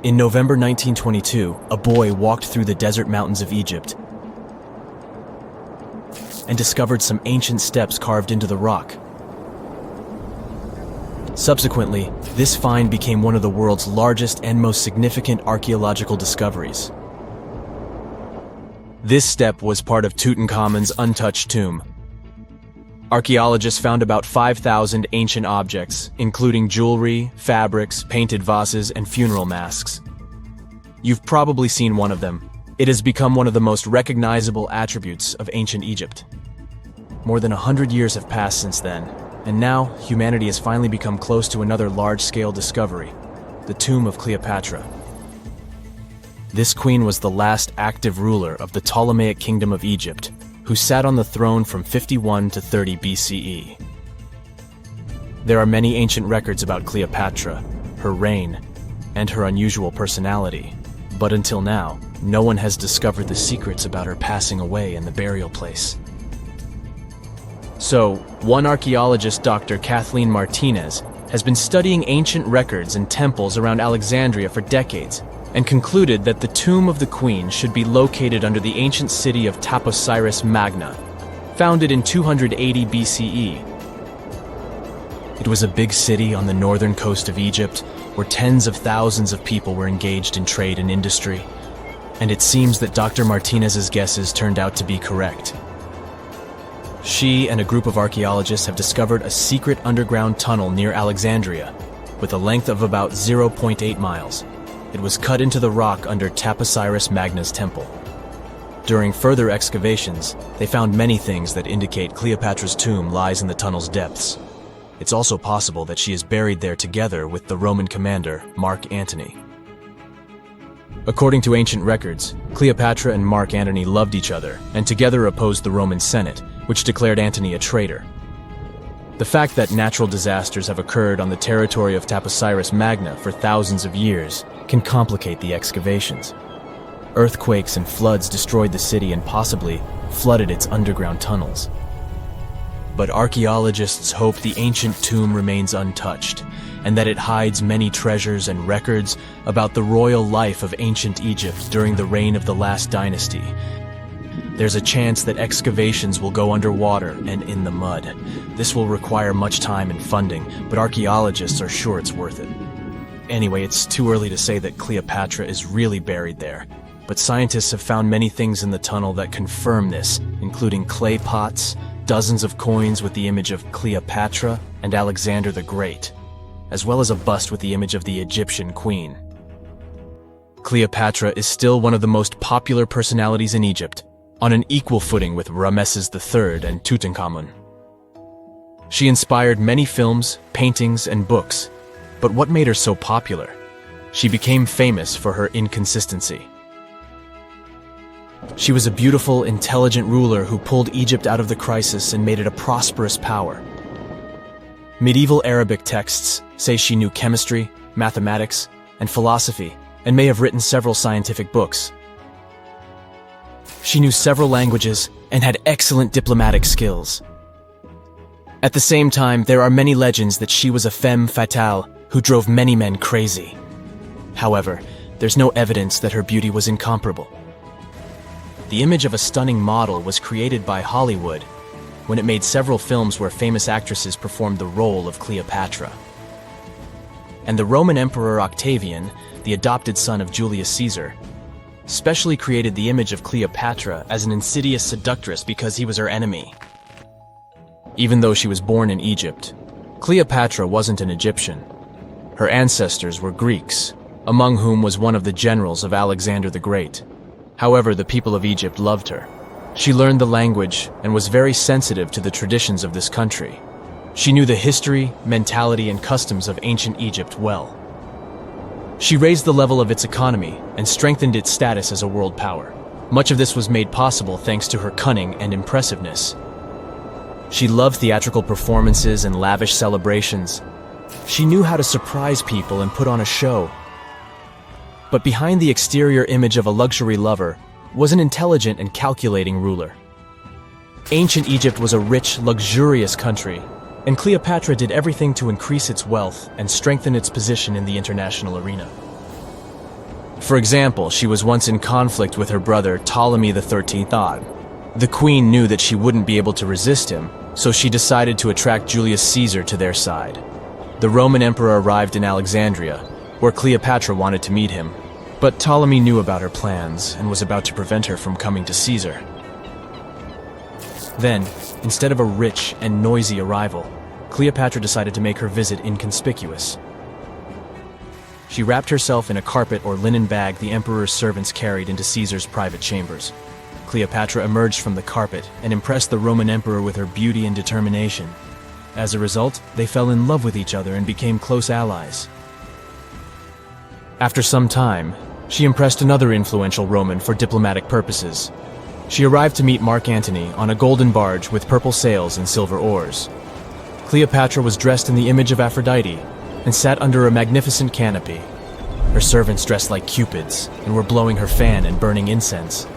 In November 1922, a boy walked through the desert mountains of Egypt and discovered some ancient steps carved into the rock. Subsequently, this find became one of the world's largest and most significant archaeological discoveries. This step was part of Tutankhamun's untouched tomb. Archaeologists found about 5,000 ancient objects, including jewelry, fabrics, painted vases, and funeral masks. You've probably seen one of them. It has become one of the most recognizable attributes of ancient Egypt. More than 100 years have passed since then, and now humanity has finally become close to another large-scale discovery, the tomb of Cleopatra. This queen was the last active ruler of the Ptolemaic Kingdom of Egypt, who sat on the throne from 51 to 30 BCE. There are many ancient records about Cleopatra, her reign, and her unusual personality, but until now, no one has discovered the secrets about her passing away in the burial place. So, one archaeologist, Dr. Kathleen Martinez, has been studying ancient records and temples around Alexandria for decades, and concluded that the tomb of the queen should be located under the ancient city of Taposiris Magna, founded in 280 BCE. It was a big city on the northern coast of Egypt, where tens of thousands of people were engaged in trade and industry, and it seems that Dr. Martinez's guesses turned out to be correct. She and a group of archaeologists have discovered a secret underground tunnel near Alexandria, with a length of about 0.8 miles. It was cut into the rock under Taposiris Magna's temple. During further excavations, they found many things that indicate Cleopatra's tomb lies in the tunnel's depths. It's also possible that she is buried there together with the Roman commander, Mark Antony. According to ancient records, Cleopatra and Mark Antony loved each other and together opposed the Roman Senate, which declared Antony a traitor. The fact that natural disasters have occurred on the territory of Taposiris Magna for thousands of years can complicate the excavations. Earthquakes and floods destroyed the city and possibly flooded its underground tunnels. But archaeologists hope the ancient tomb remains untouched, and that it hides many treasures and records about the royal life of ancient Egypt during the reign of the last dynasty. There's a chance that excavations will go underwater and in the mud. This will require much time and funding, but archaeologists are sure it's worth it. Anyway, it's too early to say that Cleopatra is really buried there, but scientists have found many things in the tunnel that confirm this, including clay pots, dozens of coins with the image of Cleopatra and Alexander the Great, as well as a bust with the image of the Egyptian queen. Cleopatra is still one of the most popular personalities in Egypt, on an equal footing with Ramesses III and Tutankhamun. She inspired many films, paintings, and books, but what made her so popular? She became famous for her inconsistency. She was a beautiful, intelligent ruler who pulled Egypt out of the crisis and made it a prosperous power. Medieval Arabic texts say she knew chemistry, mathematics, and philosophy, and may have written several scientific books. She knew several languages and had excellent diplomatic skills. At the same time, there are many legends that she was a femme fatale who drove many men crazy. However, there's no evidence that her beauty was incomparable. The image of a stunning model was created by Hollywood when it made several films where famous actresses performed the role of Cleopatra. And the Roman Emperor Octavian, the adopted son of Julius Caesar, specially created the image of Cleopatra as an insidious seductress because he was her enemy. Even though she was born in Egypt, Cleopatra wasn't an Egyptian. Her ancestors were Greeks, among whom was one of the generals of Alexander the Great. However, the people of Egypt loved her. She learned the language and was very sensitive to the traditions of this country. She knew the history, mentality, and customs of ancient Egypt well. She raised the level of its economy and strengthened its status as a world power. Much of this was made possible thanks to her cunning and impressiveness. She loved theatrical performances and lavish celebrations. She knew how to surprise people and put on a show. But behind the exterior image of a luxury lover was an intelligent and calculating ruler. Ancient Egypt was a rich, luxurious country, and Cleopatra did everything to increase its wealth and strengthen its position in the international arena. For example, she was once in conflict with her brother Ptolemy the 13th Odd. The queen knew that she wouldn't be able to resist him, so she decided to attract Julius Caesar to their side. The Roman emperor arrived in Alexandria, where Cleopatra wanted to meet him, but Ptolemy knew about her plans and was about to prevent her from coming to Caesar. Then, instead of a rich and noisy arrival, Cleopatra decided to make her visit inconspicuous. She wrapped herself in a carpet or linen bag the emperor's servants carried into Caesar's private chambers. Cleopatra emerged from the carpet and impressed the Roman emperor with her beauty and determination. As a result, they fell in love with each other and became close allies. After some time, she impressed another influential Roman for diplomatic purposes. She arrived to meet Mark Antony on a golden barge with purple sails and silver oars. Cleopatra was dressed in the image of Aphrodite and sat under a magnificent canopy. Her servants dressed like cupids and were blowing her fan and burning incense.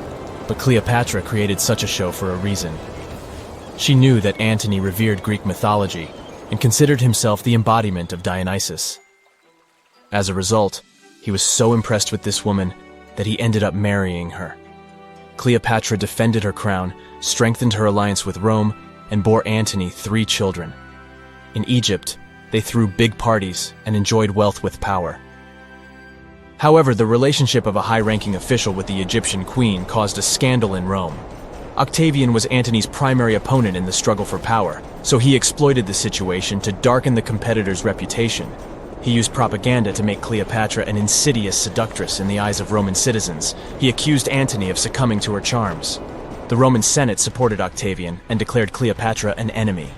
But Cleopatra created such a show for a reason. She knew that Antony revered Greek mythology and considered himself the embodiment of Dionysus. As a result, he was so impressed with this woman that he ended up marrying her. Cleopatra defended her crown, strengthened her alliance with Rome, and bore Antony 3 children. In Egypt, they threw big parties and enjoyed wealth with power. However, the relationship of a high-ranking official with the Egyptian queen caused a scandal in Rome. Octavian was Antony's primary opponent in the struggle for power, so he exploited the situation to darken the competitor's reputation. He used propaganda to make Cleopatra an insidious seductress in the eyes of Roman citizens. He accused Antony of succumbing to her charms. The Roman Senate supported Octavian and declared Cleopatra an enemy.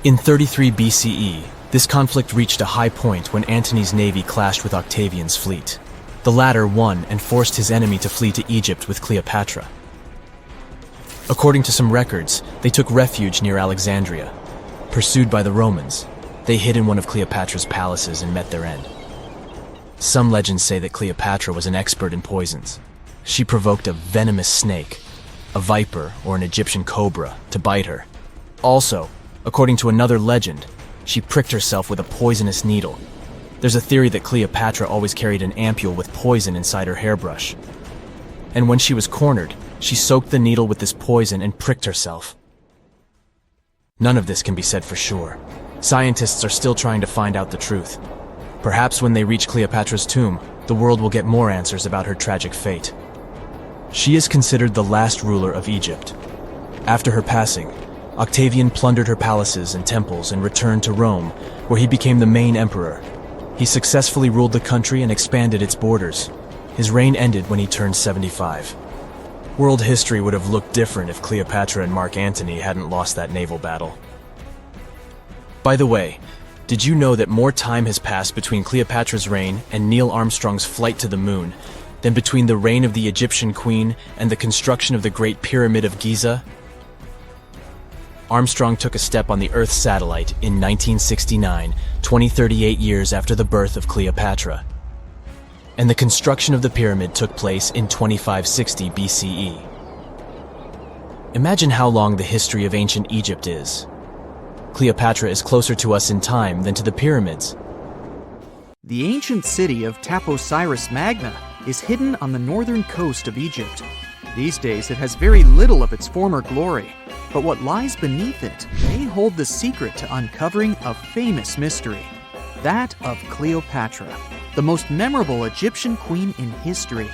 In 33 BCE, this conflict reached a high point when Antony's navy clashed with Octavian's fleet. The latter won and forced his enemy to flee to Egypt with Cleopatra. According to some records, they took refuge near Alexandria. Pursued by the Romans, they hid in one of Cleopatra's palaces and met their end. Some legends say that Cleopatra was an expert in poisons. She provoked a venomous snake, a viper or an Egyptian cobra, to bite her. Also, according to another legend, she pricked herself with a poisonous needle. There's a theory that Cleopatra always carried an ampule with poison inside her hairbrush. And when she was cornered, she soaked the needle with this poison and pricked herself. None of this can be said for sure. Scientists are still trying to find out the truth. Perhaps when they reach Cleopatra's tomb, the world will get more answers about her tragic fate. She is considered the last ruler of Egypt. After her passing, Octavian plundered her palaces and temples and returned to Rome, where he became the main emperor. He successfully ruled the country and expanded its borders. His reign ended when he turned 75. World history would have looked different if Cleopatra and Mark Antony hadn't lost that naval battle. By the way, did you know that more time has passed between Cleopatra's reign and Neil Armstrong's flight to the moon than between the reign of the Egyptian queen and the construction of the Great Pyramid of Giza? Armstrong took a step on the Earth satellite in 1969, 38 years after the birth of Cleopatra. And the construction of the pyramid took place in 2560 BCE. Imagine how long the history of ancient Egypt is. Cleopatra is closer to us in time than to the pyramids. The ancient city of Taposiris Magna is hidden on the northern coast of Egypt. These days it has very little of its former glory, but what lies beneath it may hold the secret to uncovering a famous mystery, that of Cleopatra, the most memorable Egyptian queen in history.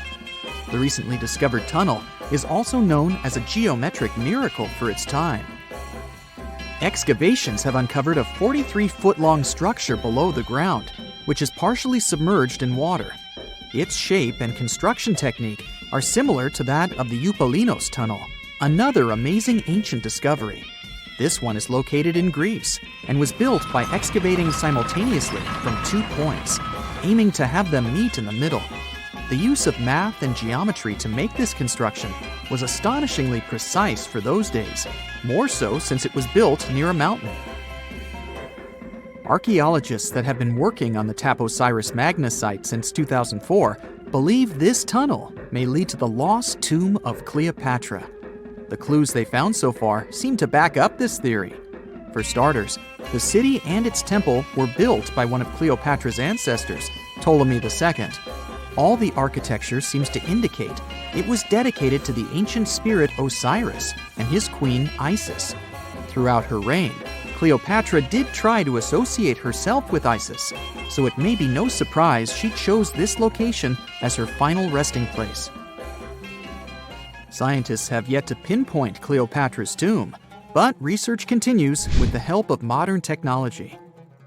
The recently discovered tunnel is also known as a geometric miracle for its time. Excavations have uncovered a 43-foot-long structure below the ground, which is partially submerged in water. Its shape and construction technique are similar to that of the Eupalinos Tunnel, another amazing ancient discovery. This one is located in Greece and was built by excavating simultaneously from 2 points, aiming to have them meet in the middle. The use of math and geometry to make this construction was astonishingly precise for those days, more so since it was built near a mountain. Archaeologists that have been working on the Taposiris Magna site since 2004 believe this tunnel may lead to the lost tomb of Cleopatra. The clues they found so far seem to back up this theory. For starters, the city and its temple were built by one of Cleopatra's ancestors, Ptolemy II, all the architecture seems to indicate it was dedicated to the ancient spirit Osiris and his queen Isis. Throughout her reign, Cleopatra did try to associate herself with Isis, so it may be no surprise she chose this location as her final resting place. Scientists have yet to pinpoint Cleopatra's tomb, but research continues with the help of modern technology.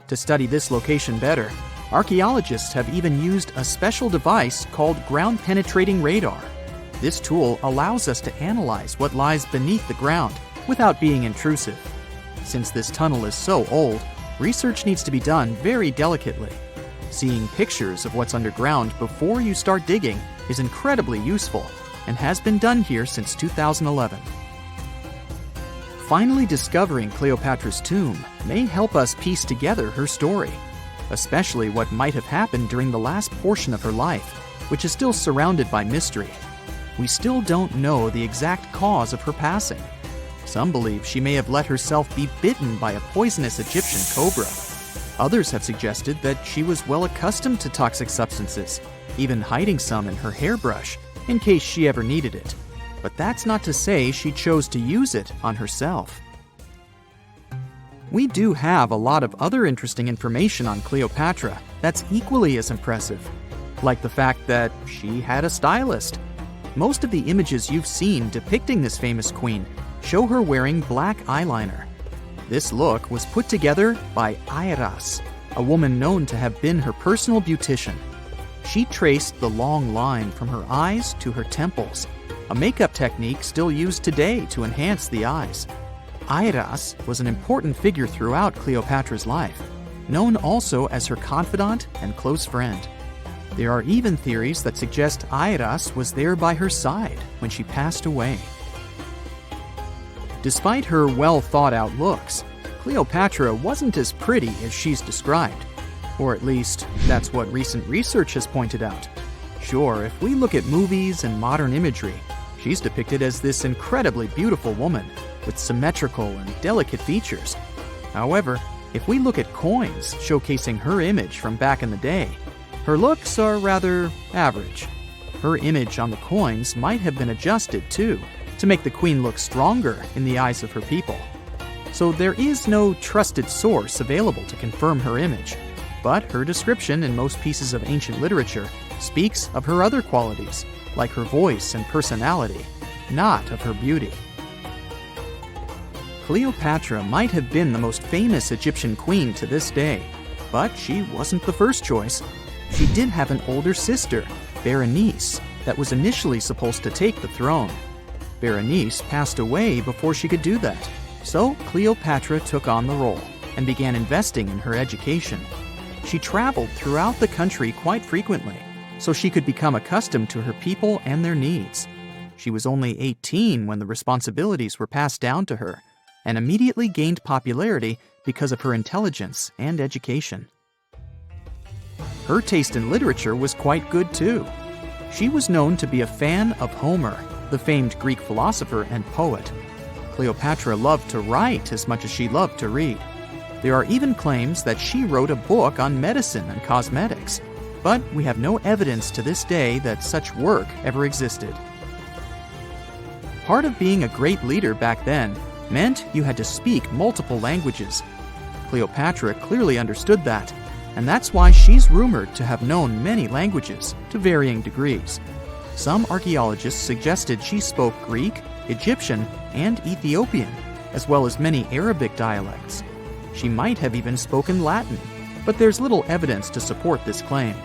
To study this location better, archaeologists have even used a special device called ground-penetrating radar. This tool allows us to analyze what lies beneath the ground without being intrusive. Since this tunnel is so old, research needs to be done very delicately. Seeing pictures of what's underground before you start digging is incredibly useful and has been done here since 2011. Finally discovering Cleopatra's tomb may help us piece together her story, especially what might have happened during the last portion of her life, which is still surrounded by mystery. We still don't know the exact cause of her passing. Some believe she may have let herself be bitten by a poisonous Egyptian cobra. Others have suggested that she was well accustomed to toxic substances, even hiding some in her hairbrush in case she ever needed it. But that's not to say she chose to use it on herself. We do have a lot of other interesting information on Cleopatra that's equally as impressive, like the fact that she had a stylist. Most of the images you've seen depicting this famous queen show her wearing black eyeliner. This look was put together by Iras, a woman known to have been her personal beautician. She traced the long line from her eyes to her temples, a makeup technique still used today to enhance the eyes. Iras was an important figure throughout Cleopatra's life, known also as her confidant and close friend. There are even theories that suggest Iras was there by her side when she passed away. Despite her well-thought-out looks, Cleopatra wasn't as pretty as she's described. Or at least, that's what recent research has pointed out. Sure, if we look at movies and modern imagery, she's depicted as this incredibly beautiful woman with symmetrical and delicate features. However, if we look at coins showcasing her image from back in the day, her looks are rather average. Her image on the coins might have been adjusted, too, to make the queen look stronger in the eyes of her people. So there is no trusted source available to confirm her image, but her description in most pieces of ancient literature speaks of her other qualities, like her voice and personality, not of her beauty. Cleopatra might have been the most famous Egyptian queen to this day, but she wasn't the first choice. She did have an older sister, Berenice, that was initially supposed to take the throne. Berenice passed away before she could do that, so Cleopatra took on the role and began investing in her education. She traveled throughout the country quite frequently, so she could become accustomed to her people and their needs. She was only 18 when the responsibilities were passed down to her, and immediately gained popularity because of her intelligence and education. Her taste in literature was quite good too. She was known to be a fan of Homer, the famed Greek philosopher and poet. Cleopatra loved to write as much as she loved to read. There are even claims that she wrote a book on medicine and cosmetics, but we have no evidence to this day that such work ever existed. Part of being a great leader back then meant you had to speak multiple languages. Cleopatra clearly understood that, and that's why she's rumored to have known many languages to varying degrees. Some archaeologists suggested she spoke Greek, Egyptian, and Ethiopian, as well as many Arabic dialects. She might have even spoken Latin, but there's little evidence to support this claim.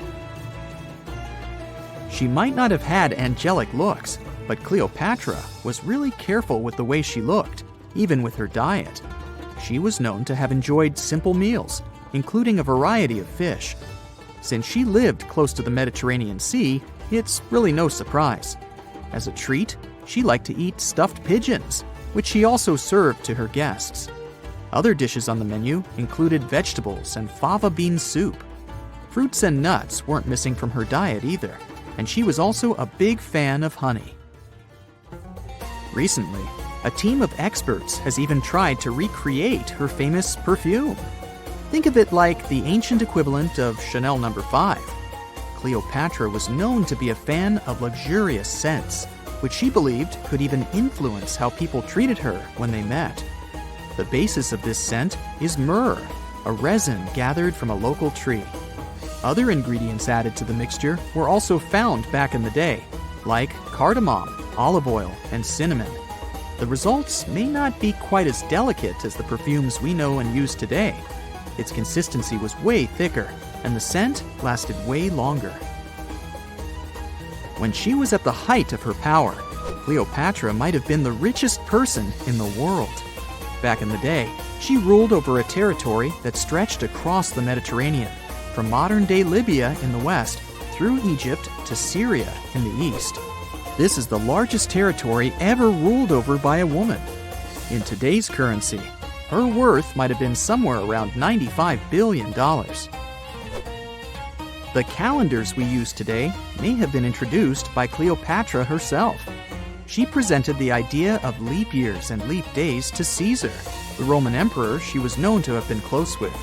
She might not have had angelic looks, but Cleopatra was really careful with the way she looked, even with her diet. She was known to have enjoyed simple meals, including a variety of fish. Since she lived close to the Mediterranean Sea, it's really no surprise. As a treat, she liked to eat stuffed pigeons, which she also served to her guests. Other dishes on the menu included vegetables and fava bean soup. Fruits and nuts weren't missing from her diet either, and she was also a big fan of honey. Recently, a team of experts has even tried to recreate her famous perfume. Think of it like the ancient equivalent of Chanel No. 5. Cleopatra was known to be a fan of luxurious scents, which she believed could even influence how people treated her when they met. The basis of this scent is myrrh, a resin gathered from a local tree. Other ingredients added to the mixture were also found back in the day, like cardamom, olive oil, and cinnamon. The results may not be quite as delicate as the perfumes we know and use today. Its consistency was way thicker, and the scent lasted way longer. When she was at the height of her power, Cleopatra might have been the richest person in the world. Back in the day, she ruled over a territory that stretched across the Mediterranean, from modern-day Libya in the west through Egypt to Syria in the east. This is the largest territory ever ruled over by a woman. In today's currency, her worth might have been somewhere around $95 billion. The calendars we use today may have been introduced by Cleopatra herself. She presented the idea of leap years and leap days to Caesar, the Roman emperor she was known to have been close with.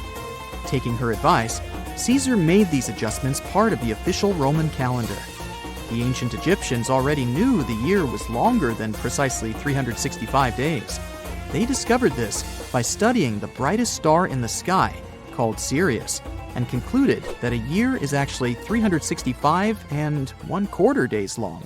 Taking her advice, Caesar made these adjustments part of the official Roman calendar. The ancient Egyptians already knew the year was longer than precisely 365 days. They discovered this by studying the brightest star in the sky, called Sirius, and concluded that a year is actually 365 1/4 days long.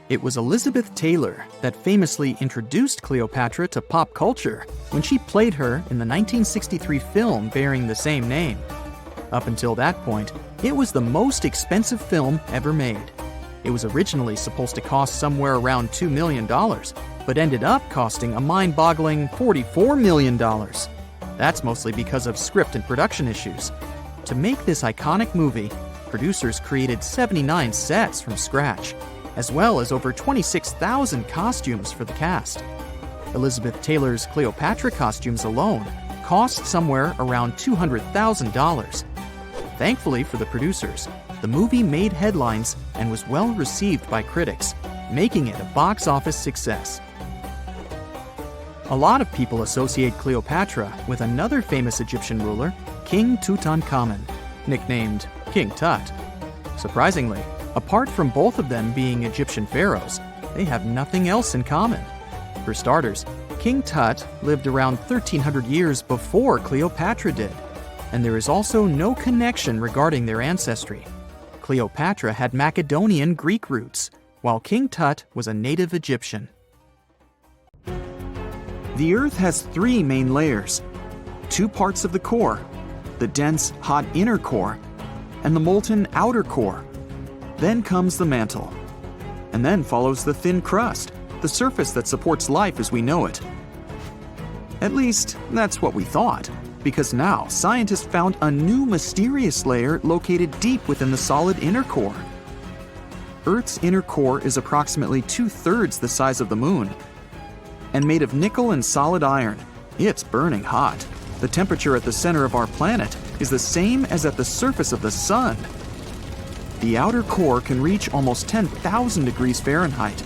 It was Elizabeth Taylor that famously introduced Cleopatra to pop culture when she played her in the 1963 film bearing the same name. Up until that point, it was the most expensive film ever made. It was originally supposed to cost somewhere around $2 million, but ended up costing a mind-boggling $44 million. That's mostly because of script and production issues. To make this iconic movie, producers created 79 sets from scratch, as well as over 26,000 costumes for the cast. Elizabeth Taylor's Cleopatra costumes alone cost somewhere around $200,000. Thankfully for the producers, the movie made headlines and was well received by critics, making it a box office success. A lot of people associate Cleopatra with another famous Egyptian ruler, King Tutankhamun, nicknamed King Tut. Surprisingly, apart from both of them being Egyptian pharaohs, they have nothing else in common. For starters, King Tut lived around 1,300 years before Cleopatra did, and there is also no connection regarding their ancestry. Cleopatra had Macedonian Greek roots, while King Tut was a native Egyptian. The Earth has 3 main layers: 2 parts of the core, the dense, hot inner core, and the molten outer core. Then comes the mantle. And then follows the thin crust, the surface that supports life as we know it. At least, that's what we thought, because now scientists found a new mysterious layer located deep within the solid inner core. Earth's inner core is approximately 2/3 the size of the Moon, and made of nickel and solid iron. It's burning hot. The temperature at the center of our planet is the same as at the surface of the Sun. The outer core can reach almost 10,000 degrees Fahrenheit.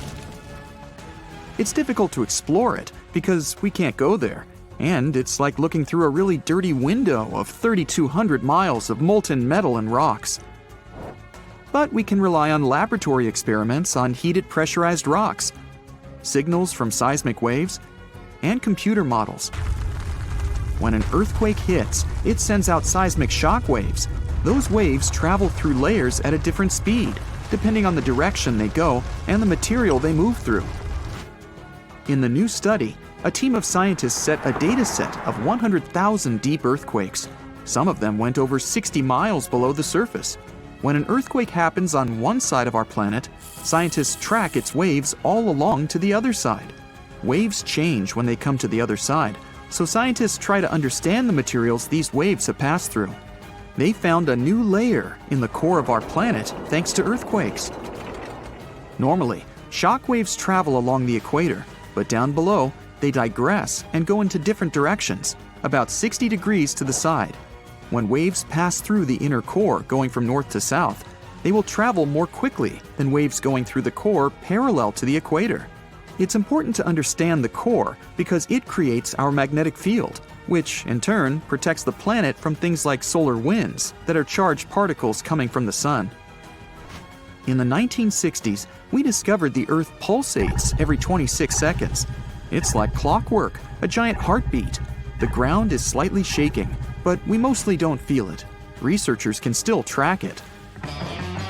It's difficult to explore it because we can't go there, and it's like looking through a really dirty window of 3,200 miles of molten metal and rocks. But we can rely on laboratory experiments on heated pressurized rocks, signals from seismic waves, and computer models. When an earthquake hits, it sends out seismic shock waves. Those waves travel through layers at a different speed, depending on the direction they go and the material they move through. In the new study, a team of scientists set a data set of 100,000 deep earthquakes. Some of them went over 60 miles below the surface. When an earthquake happens on one side of our planet, scientists track its waves all along to the other side. Waves change when they come to the other side, so scientists try to understand the materials these waves have passed through. They found a new layer in the core of our planet thanks to earthquakes. Normally, shock waves travel along the equator, but down below, they digress and go into different directions, about 60 degrees to the side. When waves pass through the inner core going from north to south, they will travel more quickly than waves going through the core parallel to the equator. It's important to understand the core because it creates our magnetic field. which in turn protects the planet from things like solar winds that are charged particles coming from the sun. In the 1960s, we discovered the Earth pulsates every 26 seconds. It's like clockwork, a giant heartbeat. The ground is slightly shaking, but we mostly don't feel it. Researchers can still track it.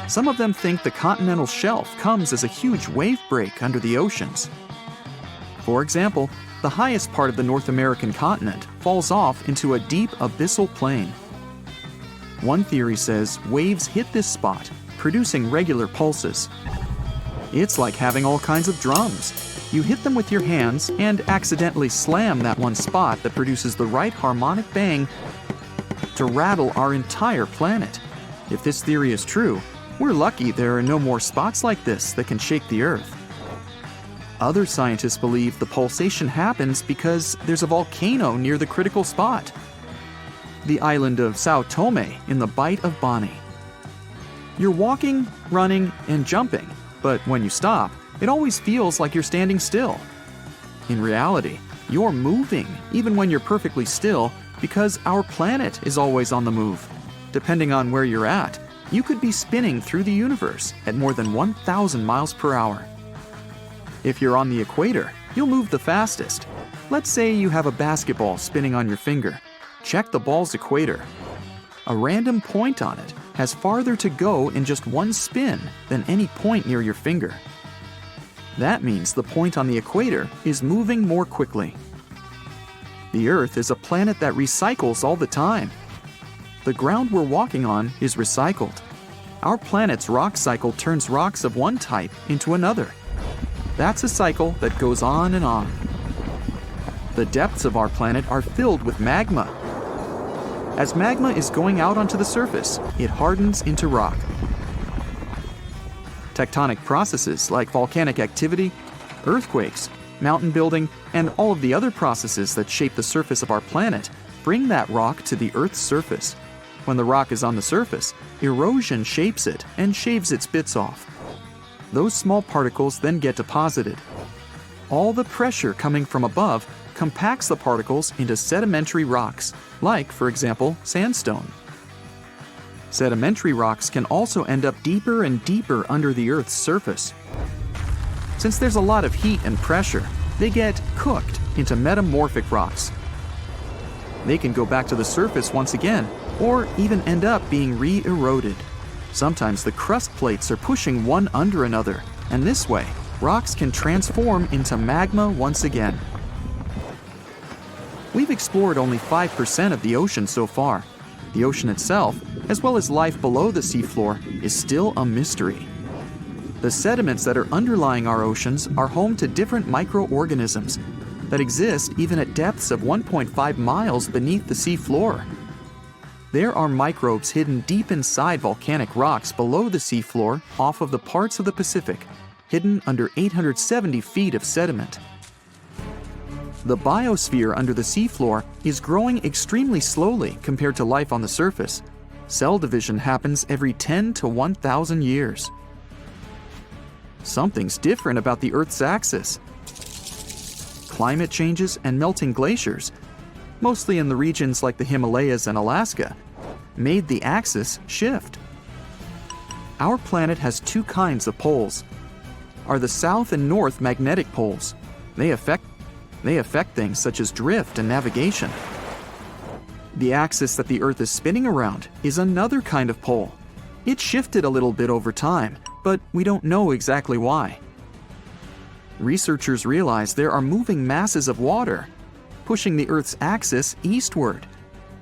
Some of them think the continental shelf comes as a huge wave break under the oceans. For example, the highest part of the North American continent falls off into a deep abyssal plain. One theory says waves hit this spot, producing regular pulses. It's like having all kinds of drums. You hit them with your hands and accidentally slam that one spot that produces the right harmonic bang to rattle our entire planet. If this theory is true, we're lucky there are no more spots like this that can shake the Earth. Other scientists believe the pulsation happens because there's a volcano near the critical spot, the island of Sao Tome in the Bight of Boni. You're walking, running, and jumping, but when you stop, it always feels like you're standing still. In reality, you're moving even when you're perfectly still because our planet is always on the move. Depending on where you're at, you could be spinning through the universe at more than 1,000 miles per hour. If you're on the equator, you'll move the fastest. Let's say you have a basketball spinning on your finger. Check the ball's equator. A random point on it has farther to go in just one spin than any point near your finger. That means the point on the equator is moving more quickly. The Earth is a planet that recycles all the time. The ground we're walking on is recycled. Our planet's rock cycle turns rocks of one type into another. That's a cycle that goes on and on. The depths of our planet are filled with magma. As magma is going out onto the surface, it hardens into rock. Tectonic processes like volcanic activity, earthquakes, mountain building, and all of the other processes that shape the surface of our planet bring that rock to the Earth's surface. When the rock is on the surface, erosion shapes it and shaves its bits off. Those small particles then get deposited. All the pressure coming from above compacts the particles into sedimentary rocks, like, for example, sandstone. Sedimentary rocks can also end up deeper and deeper under the Earth's surface. Since there's a lot of heat and pressure, they get cooked into metamorphic rocks. They can go back to the surface once again, or even end up being re-eroded. Sometimes the crust plates are pushing one under another, and this way, rocks can transform into magma once again. We've explored only 5% of the ocean so far. The ocean itself, as well as life below the seafloor, is still a mystery. The sediments that are underlying our oceans are home to different microorganisms that exist even at depths of 1.5 miles beneath the seafloor. There are microbes hidden deep inside volcanic rocks below the seafloor off of the parts of the Pacific, hidden under 870 feet of sediment. The biosphere under the seafloor is growing extremely slowly compared to life on the surface. Cell division happens every 10 to 1,000 years. Something's different about the Earth's axis. Climate changes and melting glaciers, mostly in the regions like the Himalayas and Alaska, made the axis shift. Our planet has two kinds of poles. Are the south and north magnetic poles. They affect things such as drift and navigation. The axis that the Earth is spinning around is another kind of pole. It shifted a little bit over time, but we don't know exactly why. Researchers realize there are moving masses of water, pushing the Earth's axis eastward.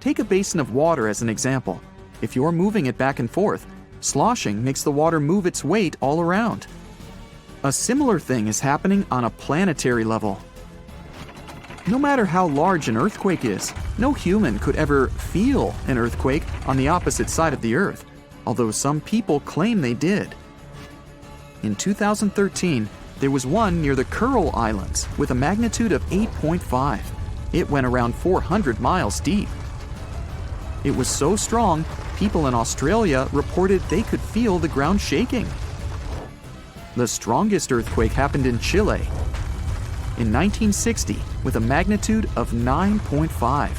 Take a basin of water as an example. If you're moving it back and forth, sloshing makes the water move its weight all around. A similar thing is happening on a planetary level. No matter how large an earthquake is, no human could ever feel an earthquake on the opposite side of the Earth, although some people claim they did. In 2013, there was one near the Kuril Islands with a magnitude of 8.5. It went around 400 miles deep. It was so strong, people in Australia reported they could feel the ground shaking. The strongest earthquake happened in Chile in 1960 with a magnitude of 9.5.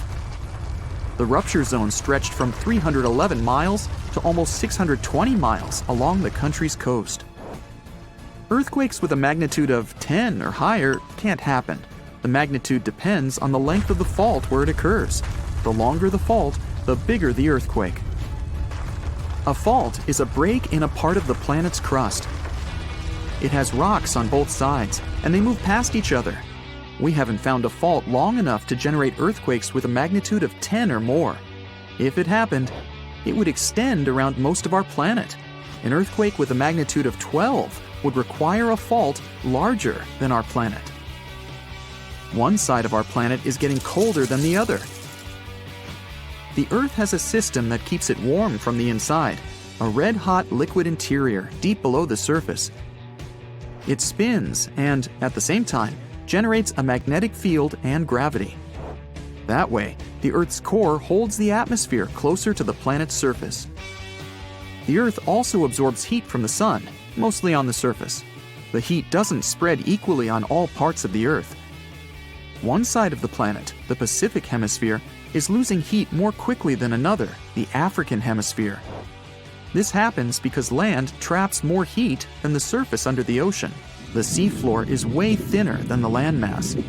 The rupture zone stretched from 311 miles to almost 620 miles along the country's coast. Earthquakes with a magnitude of 10 or higher can't happen. The magnitude depends on the length of the fault where it occurs. The longer the fault, the bigger the earthquake. A fault is a break in a part of the planet's crust. It has rocks on both sides, and they move past each other. We haven't found a fault long enough to generate earthquakes with a magnitude of 10 or more. If it happened, it would extend around most of our planet. An earthquake with a magnitude of 12 would require a fault larger than our planet. One side of our planet is getting colder than the other. The Earth has a system that keeps it warm from the inside, a red-hot liquid interior deep below the surface. It spins and, at the same time, generates a magnetic field and gravity. That way, the Earth's core holds the atmosphere closer to the planet's surface. The Earth also absorbs heat from the sun, mostly on the surface. The heat doesn't spread equally on all parts of the Earth. One side of the planet, the Pacific Hemisphere, is losing heat more quickly than another, the African Hemisphere. This happens because land traps more heat than the surface under the ocean. The seafloor is way thinner than the landmass.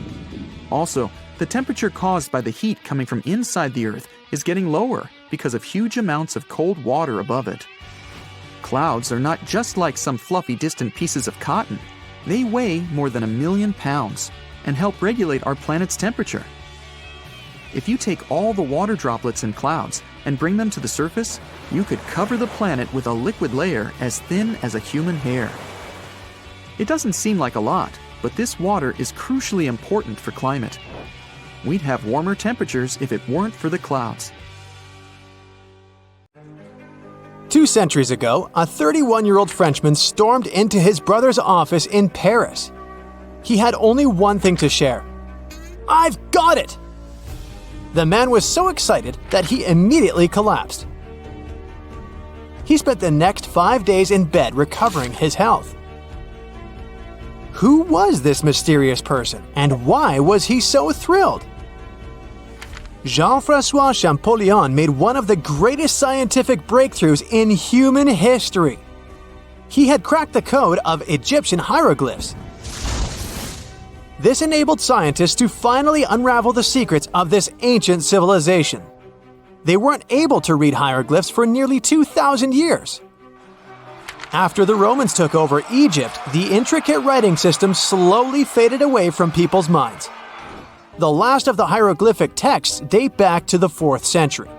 Also, the temperature caused by the heat coming from inside the Earth is getting lower because of huge amounts of cold water above it. Clouds are not just like some fluffy distant pieces of cotton. They weigh more than 1 million pounds and help regulate our planet's temperature. If you take all the water droplets in clouds and bring them to the surface, you could cover the planet with a liquid layer as thin as a human hair. It doesn't seem like a lot, but this water is crucially important for climate. We'd have warmer temperatures if it weren't for the clouds. 2 centuries ago, a 31-year-old Frenchman stormed into his brother's office in Paris. He had only one thing to share. "I've got it!" The man was so excited that he immediately collapsed. He spent the next 5 days in bed recovering his health. Who was this mysterious person, and why was he so thrilled? Jean-François Champollion made one of the greatest scientific breakthroughs in human history. He had cracked the code of Egyptian hieroglyphs. This enabled scientists to finally unravel the secrets of this ancient civilization. They weren't able to read hieroglyphs for nearly 2,000 years. After the Romans took over Egypt, the intricate writing system slowly faded away from people's minds. The last of the hieroglyphic texts date back to the 4th century.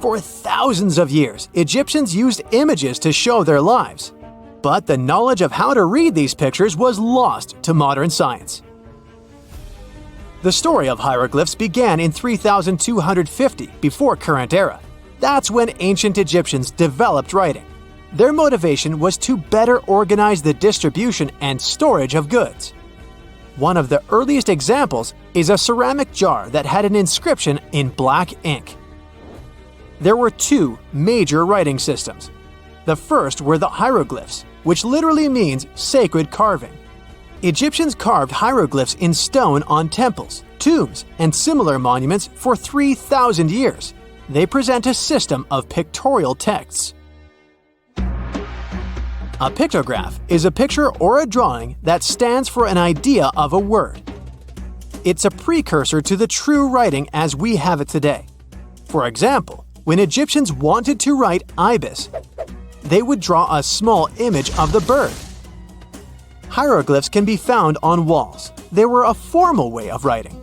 For thousands of years, Egyptians used images to show their lives. But the knowledge of how to read these pictures was lost to modern science. The story of hieroglyphs began in 3250 before current era. That's when ancient Egyptians developed writing. Their motivation was to better organize the distribution and storage of goods. One of the earliest examples is a ceramic jar that had an inscription in black ink. There were 2 major writing systems. The first were the hieroglyphs, which literally means sacred carving. Egyptians carved hieroglyphs in stone on temples, tombs, and similar monuments for 3,000 years. They present a system of pictorial texts. A pictograph is a picture or a drawing that stands for an idea of a word. It's a precursor to the true writing as we have it today. For example, when Egyptians wanted to write ibis, they would draw a small image of the bird. Hieroglyphs can be found on walls. They were a formal way of writing.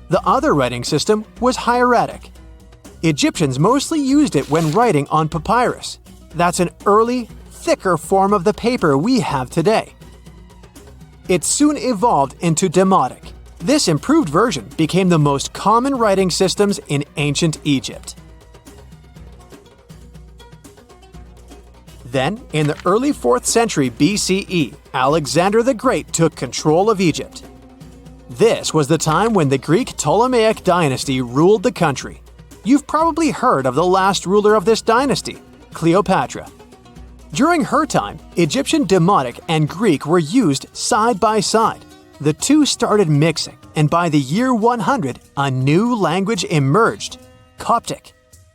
The other writing system was hieratic. Egyptians mostly used it when writing on papyrus. That's an early, thicker form of the paper we have today. It soon evolved into demotic. This improved version became the most common writing systems in ancient Egypt. Then, in the early 4th century BCE, Alexander the Great took control of Egypt. This was the time when the Greek Ptolemaic dynasty ruled the country. You've probably heard of the last ruler of this dynasty, Cleopatra. During her time, Egyptian Demotic and Greek were used side by side. The two started mixing, and by the year 100, a new language emerged: Coptic.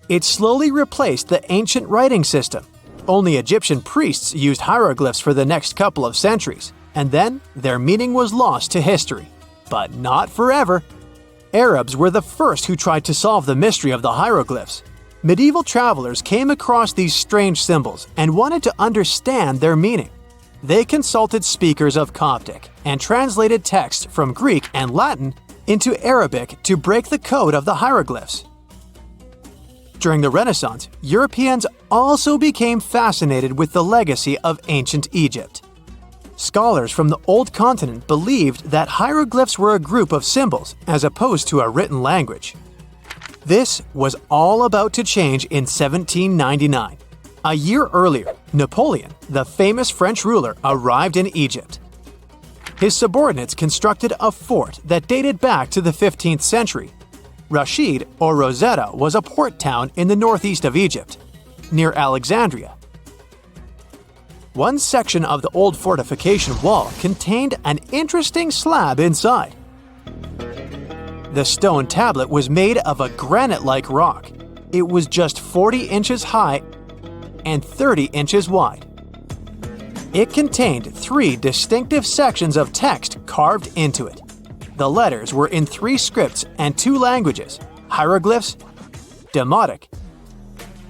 It slowly replaced the ancient writing system. Only Egyptian priests used hieroglyphs for the next couple of centuries, and then their meaning was lost to history. But not forever. Arabs were the first who tried to solve the mystery of the hieroglyphs. Medieval travelers came across these strange symbols and wanted to understand their meaning. They consulted speakers of Coptic and translated text from Greek and Latin into Arabic to break the code of the hieroglyphs. During the Renaissance, Europeans also became fascinated with the legacy of ancient Egypt. Scholars from the Old Continent believed that hieroglyphs were a group of symbols as opposed to a written language. This was all about to change in 1799. A year earlier, Napoleon, the famous French ruler, arrived in Egypt. His subordinates constructed a fort that dated back to the 15th century. Rashid, or Rosetta, was a port town in the northeast of Egypt, near Alexandria. One section of the old fortification wall contained an interesting slab inside. The stone tablet was made of a granite-like rock. It was just 40 inches high and 30 inches wide. It contained 3 distinctive sections of text carved into it. The letters were in 3 scripts and 2 languages: hieroglyphs, Demotic,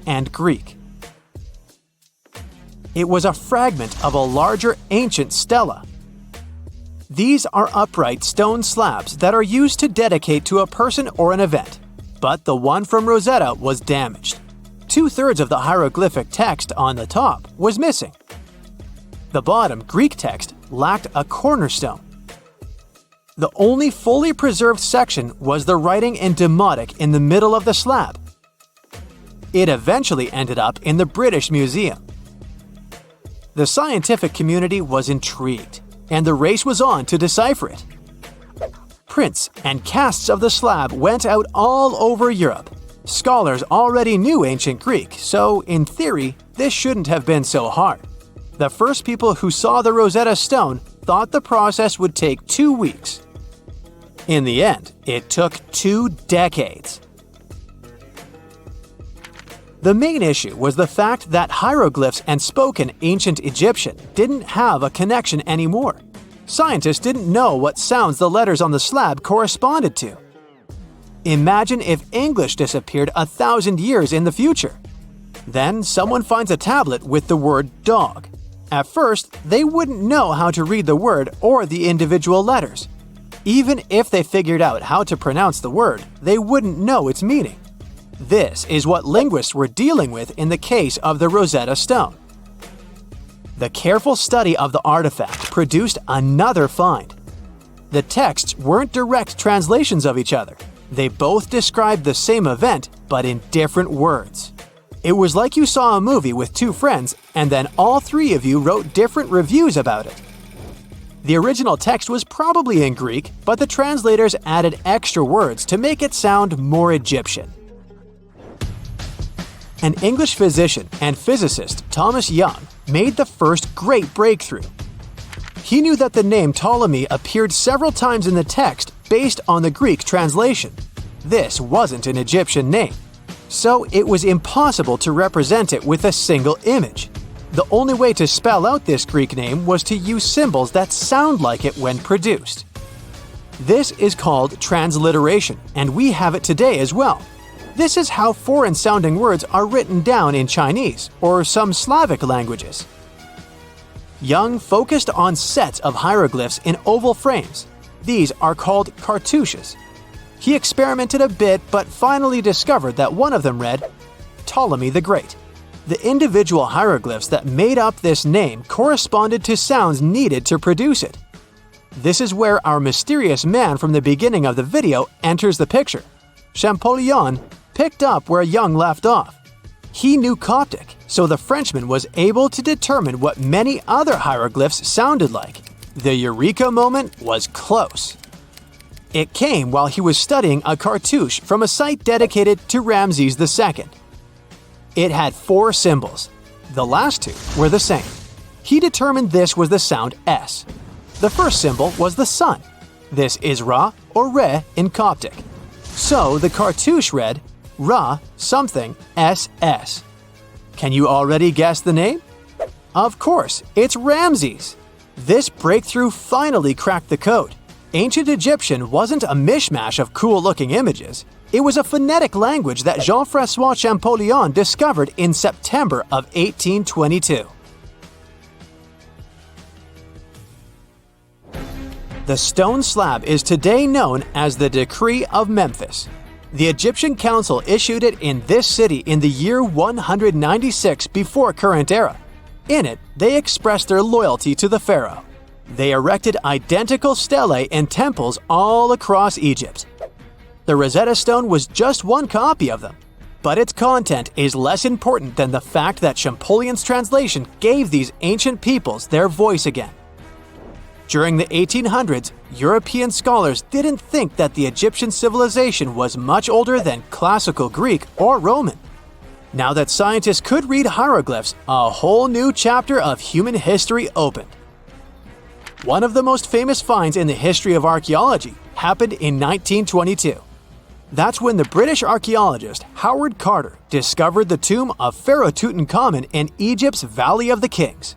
and Greek. It was a fragment of a larger ancient stela. These are upright stone slabs that are used to dedicate to a person or an event, but the one from Rosetta was damaged. 2/3 of the hieroglyphic text on the top was missing. The bottom Greek text lacked a cornerstone. The only fully preserved section was the writing in Demotic in the middle of the slab. It eventually ended up in the British Museum. The scientific community was intrigued, and the race was on to decipher it. Prints and casts of the slab went out all over Europe. Scholars already knew ancient Greek, so in theory, this shouldn't have been so hard. The first people who saw the Rosetta Stone thought the process would take 2 weeks. In the end, it took 2 decades. The main issue was the fact that hieroglyphs and spoken ancient Egyptian didn't have a connection anymore. Scientists didn't know what sounds the letters on the slab corresponded to. Imagine if English disappeared 1,000 years in the future. Then someone finds a tablet with the word dog. At first, they wouldn't know how to read the word or the individual letters. Even if they figured out how to pronounce the word, they wouldn't know its meaning. This is what linguists were dealing with in the case of the Rosetta Stone. The careful study of the artifact produced another find. The texts weren't direct translations of each other. They both described the same event, but in different words. It was like you saw a movie with 2 friends, and then all 3 of you wrote different reviews about it. The original text was probably in Greek, but the translators added extra words to make it sound more Egyptian. An English physician and physicist, Thomas Young, made the first great breakthrough. He knew that the name Ptolemy appeared several times in the text based on the Greek translation. This wasn't an Egyptian name, so it was impossible to represent it with a single image. The only way to spell out this Greek name was to use symbols that sound like it when produced. This is called transliteration, and we have it today as well. This is how foreign-sounding words are written down in Chinese or some Slavic languages. Young focused on sets of hieroglyphs in oval frames. These are called cartouches. He experimented a bit but finally discovered that one of them read, Ptolemy the Great. The individual hieroglyphs that made up this name corresponded to sounds needed to produce it. This is where our mysterious man from the beginning of the video enters the picture. Champollion picked up where Young left off. He knew Coptic, so the Frenchman was able to determine what many other hieroglyphs sounded like. The eureka moment was close. It came while he was studying a cartouche from a site dedicated to Ramses II. It had 4 symbols. The last 2 were the same. He determined this was the sound S. The first symbol was the sun. This is Ra or Re in Coptic. So the cartouche read Ra something SS. Can you already guess the name? Of course, it's Ramses. This breakthrough finally cracked the code. Ancient Egyptian wasn't a mishmash of cool-looking images. It was a phonetic language that Jean-François Champollion discovered in September of 1822. The stone slab is today known as the Decree of Memphis. The Egyptian Council issued it in this city in the year 196 before current era. In it, they expressed their loyalty to the pharaoh. They erected identical stelae in temples all across Egypt. The Rosetta Stone was just one copy of them, but its content is less important than the fact that Champollion's translation gave these ancient peoples their voice again. During the 1800s, European scholars didn't think that the Egyptian civilization was much older than classical Greek or Roman. Now that scientists could read hieroglyphs, a whole new chapter of human history opened. One of the most famous finds in the history of archaeology happened in 1922. That's when the British archaeologist Howard Carter discovered the tomb of Pharaoh Tutankhamun in Egypt's Valley of the Kings.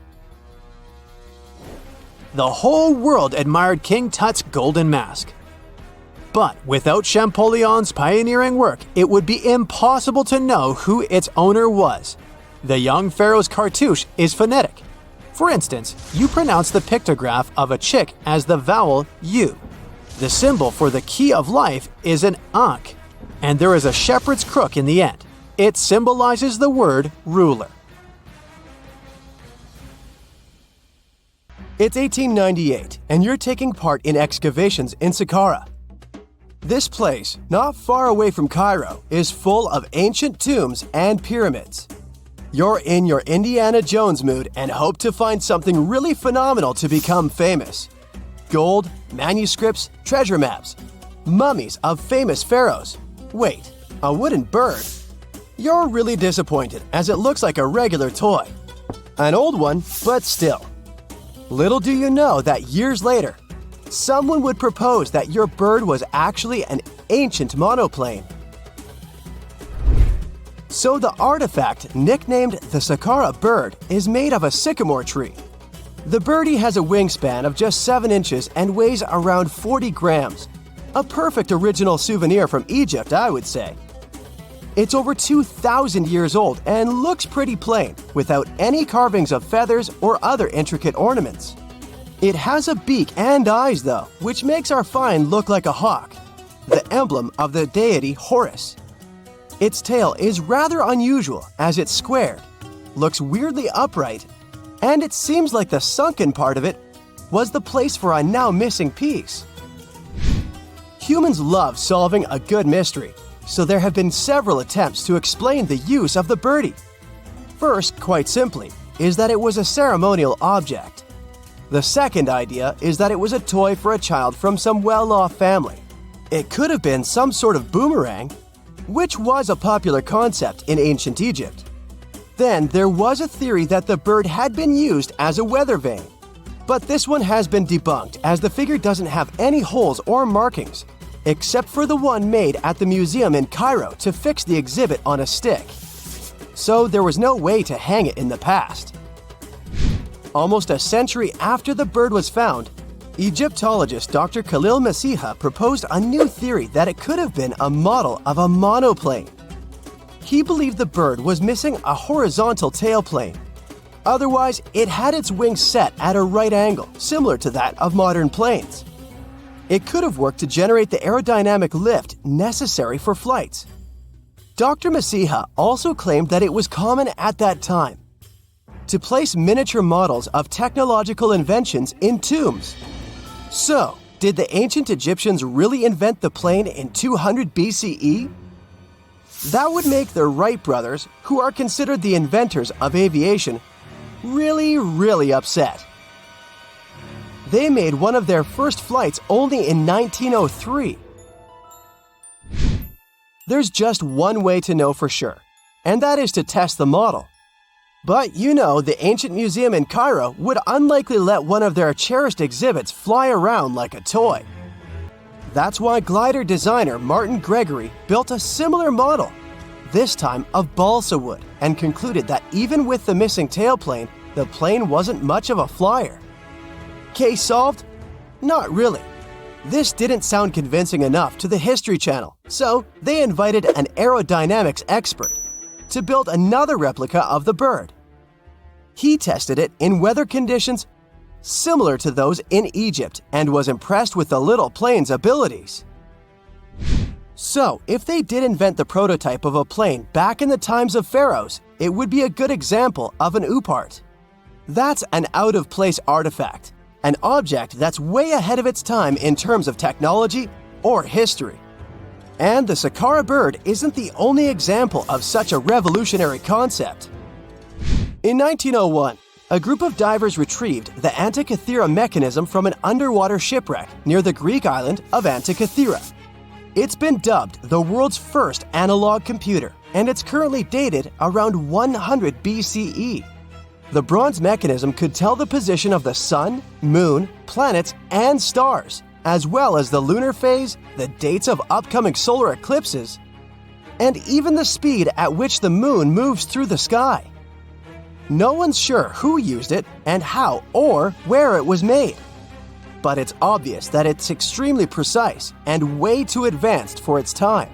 The whole world admired King Tut's golden mask. But without Champollion's pioneering work, it would be impossible to know who its owner was. The young pharaoh's cartouche is phonetic. For instance, you pronounce the pictograph of a chick as the vowel U. The symbol for the key of life is an ankh, and there is a shepherd's crook in the end. It symbolizes the word ruler. It's 1898, and you're taking part in excavations in Saqqara. This place, not far away from Cairo, is full of ancient tombs and pyramids. You're in your Indiana Jones mood and hope to find something really phenomenal to become famous. Gold, manuscripts, treasure maps, mummies of famous pharaohs. Wait, a wooden bird? You're really disappointed as it looks like a regular toy. An old one, but still. Little do you know that years later, someone would propose that your bird was actually an ancient monoplane. So the artifact, nicknamed the Saqqara bird, is made of a sycamore tree. The birdie has a wingspan of just 7 inches and weighs around 40 grams. A perfect original souvenir from Egypt, I would say. It's over 2,000 years old and looks pretty plain, without any carvings of feathers or other intricate ornaments. It has a beak and eyes though, which makes our find look like a hawk, the emblem of the deity Horus. Its tail is rather unusual as it's squared, looks weirdly upright, and it seems like the sunken part of it was the place for a now missing piece. Humans love solving a good mystery, so there have been several attempts to explain the use of the birdie. First, quite simply, is that it was a ceremonial object. The second idea is that it was a toy for a child from some well-off family. It could have been some sort of boomerang, which was a popular concept in ancient Egypt. Then there was a theory that the bird had been used as a weather vane. But this one has been debunked as the figure doesn't have any holes or markings, except for the one made at the museum in Cairo to fix the exhibit on a stick. So there was no way to hang it in the past. Almost a century after the bird was found, Egyptologist Dr. Khalil Masiha proposed a new theory that it could have been a model of a monoplane. He believed the bird was missing a horizontal tailplane. Otherwise, it had its wings set at a right angle, similar to that of modern planes. It could have worked to generate the aerodynamic lift necessary for flights. Dr. Masiha also claimed that it was common at that time to place miniature models of technological inventions in tombs. So, did the ancient Egyptians really invent the plane in 200 BCE? That would make the Wright brothers, who are considered the inventors of aviation, really upset. They made one of their first flights only in 1903. There's just one way to know for sure, and that is to test the model. But you know, the ancient museum in Cairo would unlikely let one of their cherished exhibits fly around like a toy. That's why glider designer Martin Gregory built a similar model, this time of balsa wood, and concluded that even with the missing tailplane, the plane wasn't much of a flyer. Case solved? Not really. This didn't sound convincing enough to the History Channel, so they invited an aerodynamics expert to build another replica of the bird. He tested it in weather conditions similar to those in Egypt and was impressed with the little plane's abilities. So, if they did invent the prototype of a plane back in the times of pharaohs, it would be a good example of an oopart. That's an out-of-place artifact, an object that's way ahead of its time in terms of technology or history. And the Saqqara bird isn't the only example of such a revolutionary concept. In 1901, a group of divers retrieved the Antikythera mechanism from an underwater shipwreck near the Greek island of Antikythera. It's been dubbed the world's first analog computer, and it's currently dated around 100 BCE. The bronze mechanism could tell the position of the sun, moon, planets, and stars, as well as the lunar phase, the dates of upcoming solar eclipses, and even the speed at which the moon moves through the sky. No one's sure who used it and how or where it was made. But it's obvious that it's extremely precise and way too advanced for its time.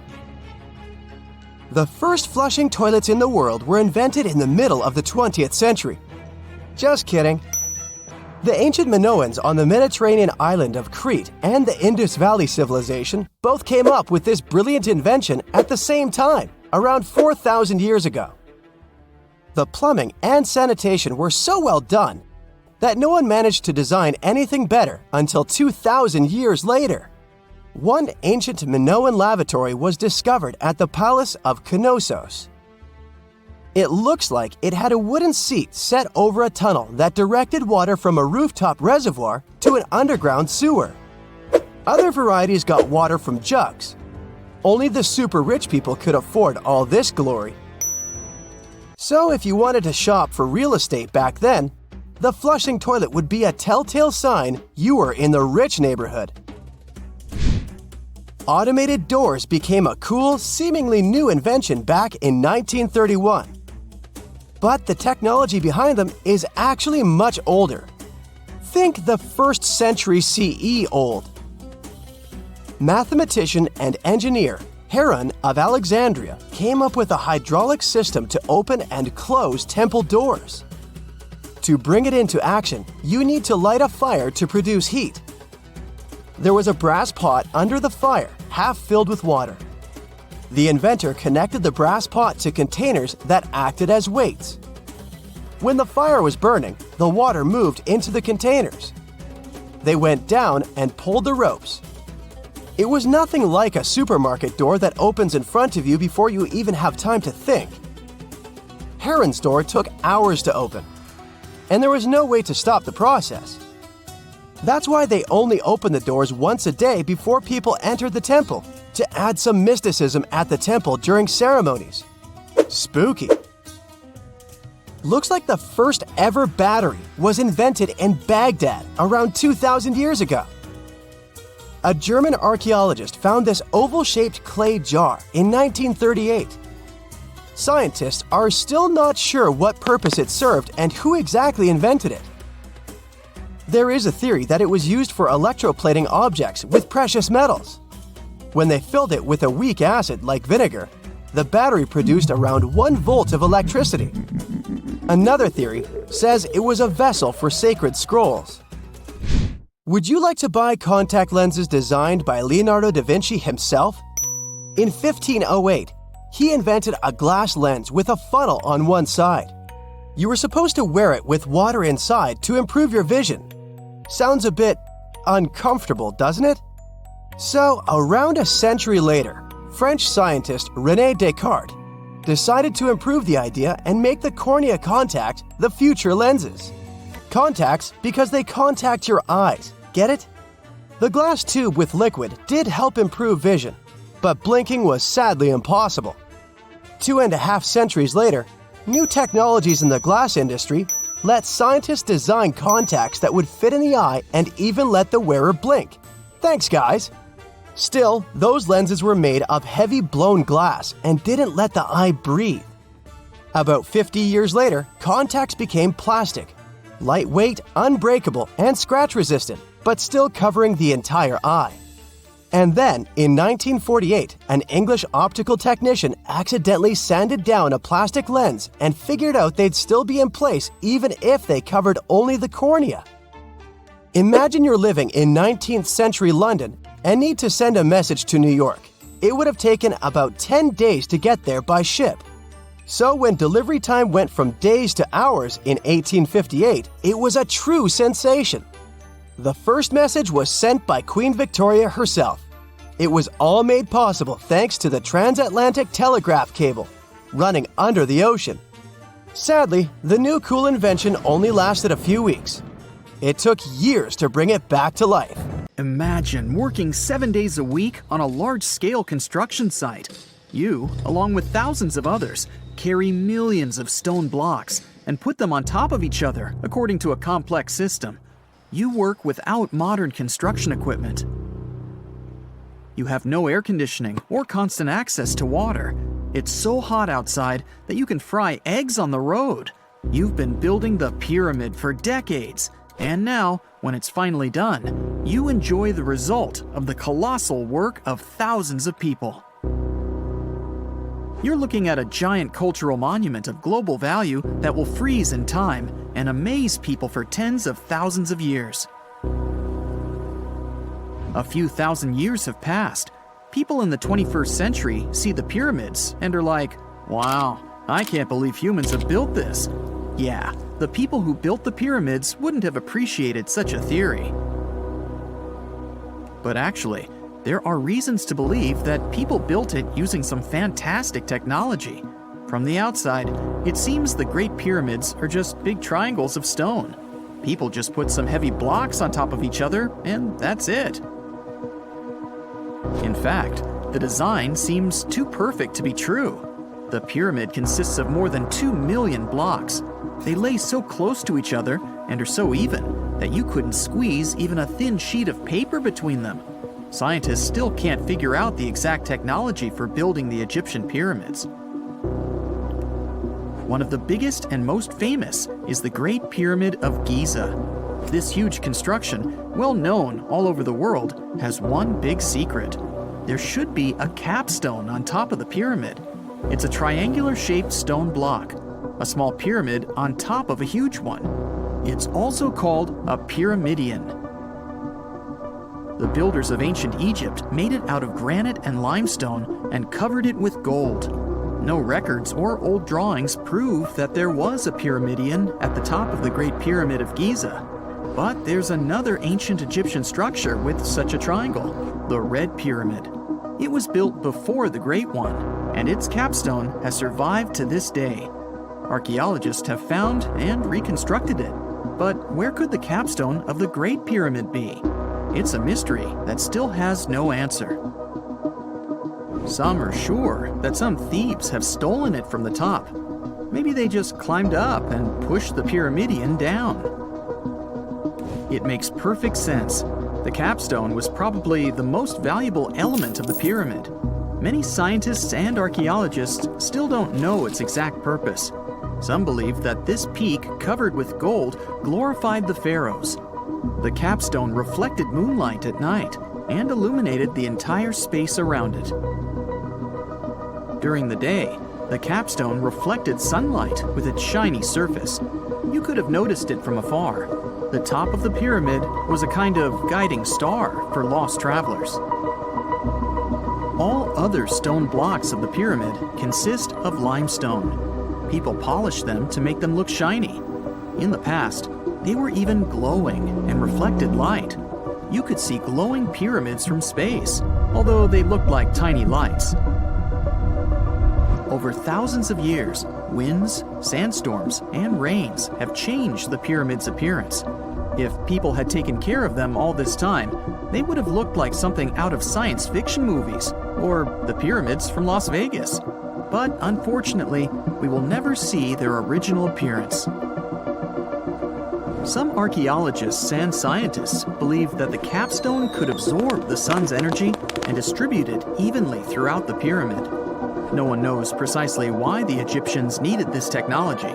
The first flushing toilets in the world were invented in the middle of the 20th century. Just kidding. The ancient Minoans on the Mediterranean island of Crete and the Indus Valley civilization both came up with this brilliant invention at the same time, around 4,000 years ago. The plumbing and sanitation were so well done that no one managed to design anything better until 2,000 years later. One ancient Minoan lavatory was discovered at the Palace of Knossos. It looks like it had a wooden seat set over a tunnel that directed water from a rooftop reservoir to an underground sewer. Other varieties got water from jugs. Only the super rich people could afford all this glory. So if you wanted to shop for real estate back then, the flushing toilet would be a telltale sign you were in the rich neighborhood. Automated doors became a cool, seemingly new invention back in 1931. But the technology behind them is actually much older. Think the 1st century CE old. Mathematician and engineer Heron of Alexandria came up with a hydraulic system to open and close temple doors. To bring it into action, you need to light a fire to produce heat. There was a brass pot under the fire, half filled with water. The inventor connected the brass pot to containers that acted as weights. When the fire was burning, the water moved into the containers. They went down and pulled the ropes. It was nothing like a supermarket door that opens in front of you before you even have time to think. Heron's door took hours to open, and there was no way to stop the process. That's why they only opened the doors once a day before people entered the temple, to add some mysticism at the temple during ceremonies. Spooky. Looks like the first ever battery was invented in Baghdad around 2,000 years ago. A German archaeologist found this oval-shaped clay jar in 1938. Scientists are still not sure what purpose it served and who exactly invented it. There is a theory that it was used for electroplating objects with precious metals. When they filled it with a weak acid like vinegar, the battery produced around 1 volt of electricity. Another theory says it was a vessel for sacred scrolls. Would you like to buy contact lenses designed by Leonardo da Vinci himself? In 1508, he invented a glass lens with a funnel on one side. You were supposed to wear it with water inside to improve your vision. Sounds a bit uncomfortable, doesn't it? So, around a century later, French scientist René Descartes decided to improve the idea and make the cornea contact the future lenses. Contacts because they contact your eyes, get it? The glass tube with liquid did help improve vision, but blinking was sadly impossible. 2.5 centuries later, new technologies in the glass industry let scientists design contacts that would fit in the eye and even let the wearer blink. Thanks, guys! Still, those lenses were made of heavy blown glass and didn't let the eye breathe. About 50 years later, contacts became plastic, lightweight, unbreakable, and scratch-resistant, but still covering the entire eye. And then, in 1948, an English optical technician accidentally sanded down a plastic lens and figured out they'd still be in place even if they covered only the cornea. Imagine you're living in 19th century London and need to send a message to New York. It would have taken about 10 days to get there by ship. So when delivery time went from days to hours in 1858, it was a true sensation. The first message was sent by Queen Victoria herself. It was all made possible thanks to the transatlantic telegraph cable, running under the ocean. Sadly, the new cool invention only lasted a few weeks. It took years to bring it back to life. Imagine working 7 days a week on a large-scale construction site. You, along with thousands of others, carry millions of stone blocks and put them on top of each other according to a complex system. You work without modern construction equipment. You have no air conditioning or constant access to water. It's so hot outside that you can fry eggs on the road. You've been building the pyramid for decades, and now, when it's finally done, you enjoy the result of the colossal work of thousands of people. You're looking at a giant cultural monument of global value that will freeze in time and amaze people for tens of thousands of years. A few thousand years have passed. People in the 21st century see the pyramids and are like, "Wow, I can't believe humans have built this." Yeah, the people who built the pyramids wouldn't have appreciated such a theory. But actually, there are reasons to believe that people built it using some fantastic technology. From the outside, it seems the Great Pyramids are just big triangles of stone. People just put some heavy blocks on top of each other, and that's it. In fact, the design seems too perfect to be true. The pyramid consists of more than 2 million blocks. They lay so close to each other and are so even that you couldn't squeeze even a thin sheet of paper between them. Scientists still can't figure out the exact technology for building the Egyptian pyramids. One of the biggest and most famous is the Great Pyramid of Giza. This huge construction, well known all over the world, has one big secret. There should be a capstone on top of the pyramid. It's a triangular-shaped stone block, a small pyramid on top of a huge one. It's also called a pyramidion. The builders of ancient Egypt made it out of granite and limestone and covered it with gold. No records or old drawings prove that there was a pyramidion at the top of the Great Pyramid of Giza. But there's another ancient Egyptian structure with such a triangle, the Red Pyramid. It was built before the Great One, and its capstone has survived to this day. Archaeologists have found and reconstructed it. But where could the capstone of the Great Pyramid be? It's a mystery that still has no answer. Some are sure that some thieves have stolen it from the top. Maybe they just climbed up and pushed the pyramidion down. It makes perfect sense. The capstone was probably the most valuable element of the pyramid. Many scientists and archaeologists still don't know its exact purpose. Some believe that this peak covered with gold glorified the pharaohs. The capstone reflected moonlight at night and illuminated the entire space around it. During the day, the capstone reflected sunlight with its shiny surface. You could have noticed it from afar. The top of the pyramid was a kind of guiding star for lost travelers. All other stone blocks of the pyramid consist of limestone. People polished them to make them look shiny. In the past, they were even glowing and reflected light. You could see glowing pyramids from space, although they looked like tiny lights. Over thousands of years, winds, sandstorms, and rains have changed the pyramid's appearance. If people had taken care of them all this time, they would have looked like something out of science fiction movies, or the pyramids from Las Vegas. But unfortunately, we will never see their original appearance. Some archaeologists and scientists believe that the capstone could absorb the sun's energy and distribute it evenly throughout the pyramid. No one knows precisely why the Egyptians needed this technology.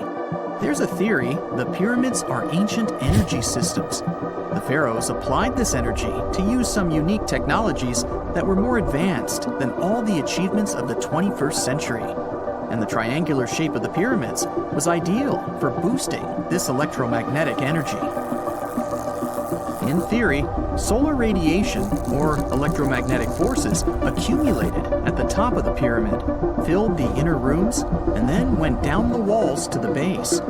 There's a theory the pyramids are ancient energy systems. The pharaohs applied this energy to use some unique technologies that were more advanced than all the achievements of the 21st century. And the triangular shape of the pyramids was ideal for boosting this electromagnetic energy. In theory, solar radiation, or electromagnetic forces, accumulated at the top of the pyramid, filled the inner rooms, and then went down the walls to the base.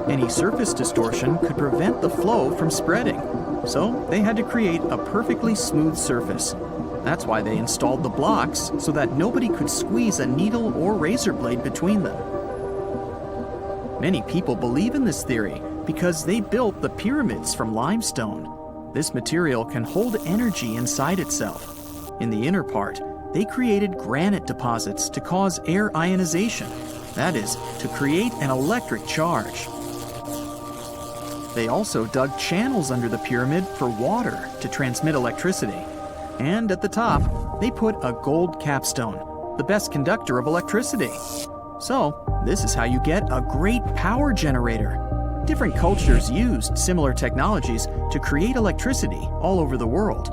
Any surface distortion could prevent the flow from spreading, so they had to create a perfectly smooth surface. That's why they installed the blocks so that nobody could squeeze a needle or razor blade between them. Many people believe in this theory because they built the pyramids from limestone. This material can hold energy inside itself. In the inner part, they created granite deposits to cause air ionization, that is, to create an electric charge. They also dug channels under the pyramid for water to transmit electricity. And at the top, they put a gold capstone, the best conductor of electricity. So, this is how you get a great power generator. Different cultures used similar technologies to create electricity all over the world.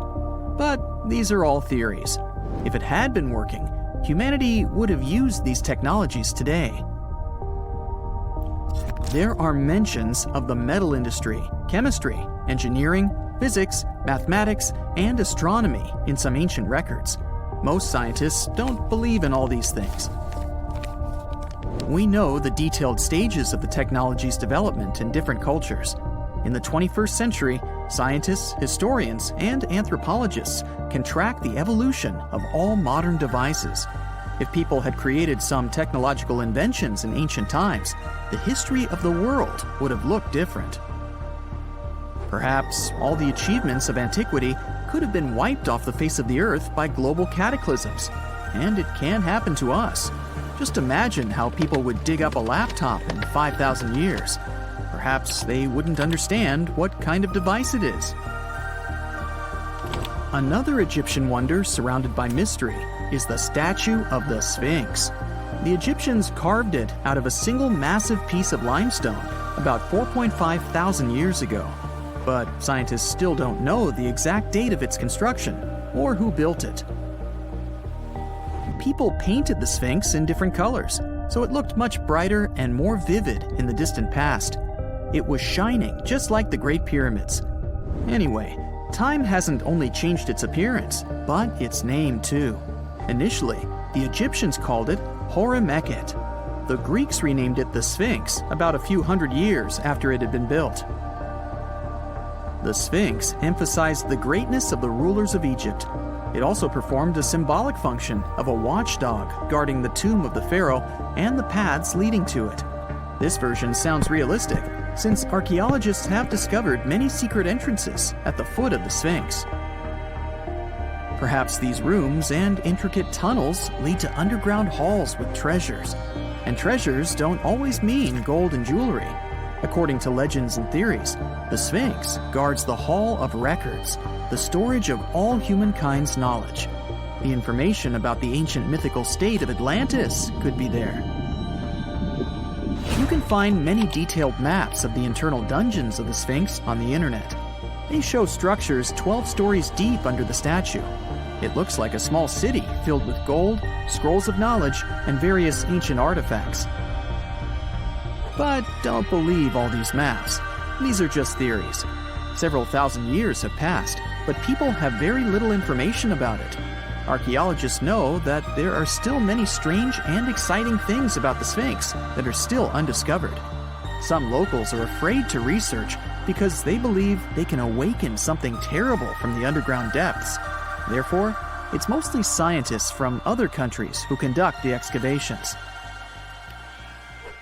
But these are all theories. If it had been working, humanity would have used these technologies today. There are mentions of the metal industry, chemistry, engineering, physics, mathematics, and astronomy in some ancient records. Most scientists don't believe in all these things. We know the detailed stages of the technology's development in different cultures. In the 21st century, scientists, historians, and anthropologists can track the evolution of all modern devices. If people had created some technological inventions in ancient times, the history of the world would have looked different. Perhaps all the achievements of antiquity could have been wiped off the face of the earth by global cataclysms, and it can happen to us. Just imagine how people would dig up a laptop in 5,000 years. Perhaps they wouldn't understand what kind of device it is. Another Egyptian wonder surrounded by mystery is the statue of the Sphinx. The Egyptians carved it out of a single massive piece of limestone about 4.5 thousand years ago. But scientists still don't know the exact date of its construction or who built it. People painted the Sphinx in different colors, so it looked much brighter and more vivid in the distant past. It was shining just like the Great Pyramids. Anyway, time hasn't only changed its appearance, but its name too. Initially, the Egyptians called it Horemheb. The Greeks renamed it the Sphinx about a few hundred years after it had been built. The Sphinx emphasized the greatness of the rulers of Egypt. It also performed a symbolic function of a watchdog guarding the tomb of the pharaoh and the paths leading to it. This version sounds realistic, since archaeologists have discovered many secret entrances at the foot of the Sphinx. Perhaps these rooms and intricate tunnels lead to underground halls with treasures. And treasures don't always mean gold and jewelry. According to legends and theories, the Sphinx guards the Hall of Records, the storage of all humankind's knowledge. The information about the ancient mythical state of Atlantis could be there. You can find many detailed maps of the internal dungeons of the Sphinx on the internet. They show structures 12 stories deep under the statue. It looks like a small city filled with gold, scrolls of knowledge, and various ancient artifacts. But don't believe all these maps. These are just theories. Several thousand years have passed, but people have very little information about it. Archaeologists know that there are still many strange and exciting things about the Sphinx that are still undiscovered. Some locals are afraid to research because they believe they can awaken something terrible from the underground depths. Therefore, it's mostly scientists from other countries who conduct the excavations.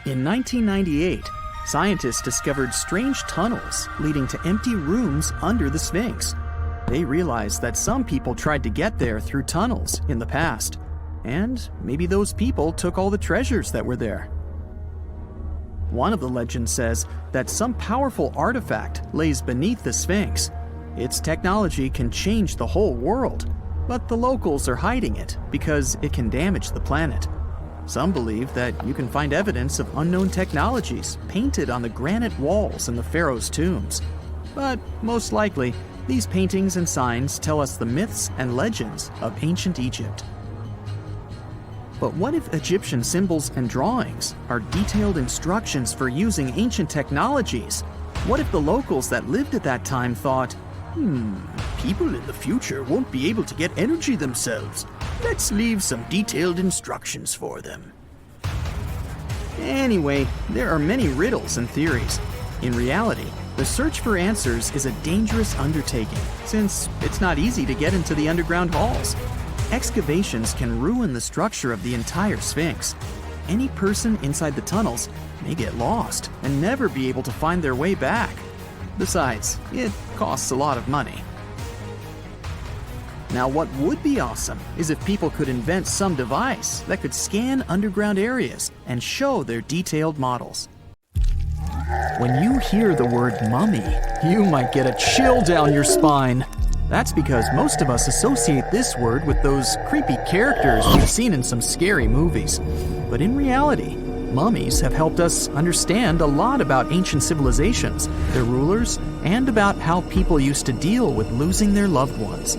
In 1998, scientists discovered strange tunnels leading to empty rooms under the Sphinx. They realized that some people tried to get there through tunnels in the past, and maybe those people took all the treasures that were there. One of the legends says that some powerful artifact lays beneath the Sphinx. Its technology can change the whole world, but the locals are hiding it because it can damage the planet. Some believe that you can find evidence of unknown technologies painted on the granite walls in the pharaoh's tombs. But most likely, these paintings and signs tell us the myths and legends of ancient Egypt. But what if Egyptian symbols and drawings are detailed instructions for using ancient technologies? What if the locals that lived at that time thought, people in the future won't be able to get energy themselves. Let's leave some detailed instructions for them. Anyway, there are many riddles and theories. In reality, the search for answers is a dangerous undertaking, since it's not easy to get into the underground halls. Excavations can ruin the structure of the entire Sphinx. Any person inside the tunnels may get lost and never be able to find their way back. Besides, it costs a lot of money. Now, what would be awesome is if people could invent some device that could scan underground areas and show their detailed models. When you hear the word mummy, you might get a chill down your spine. That's because most of us associate this word with those creepy characters we've seen in some scary movies. But in reality, mummies have helped us understand a lot about ancient civilizations, their rulers, and about how people used to deal with losing their loved ones.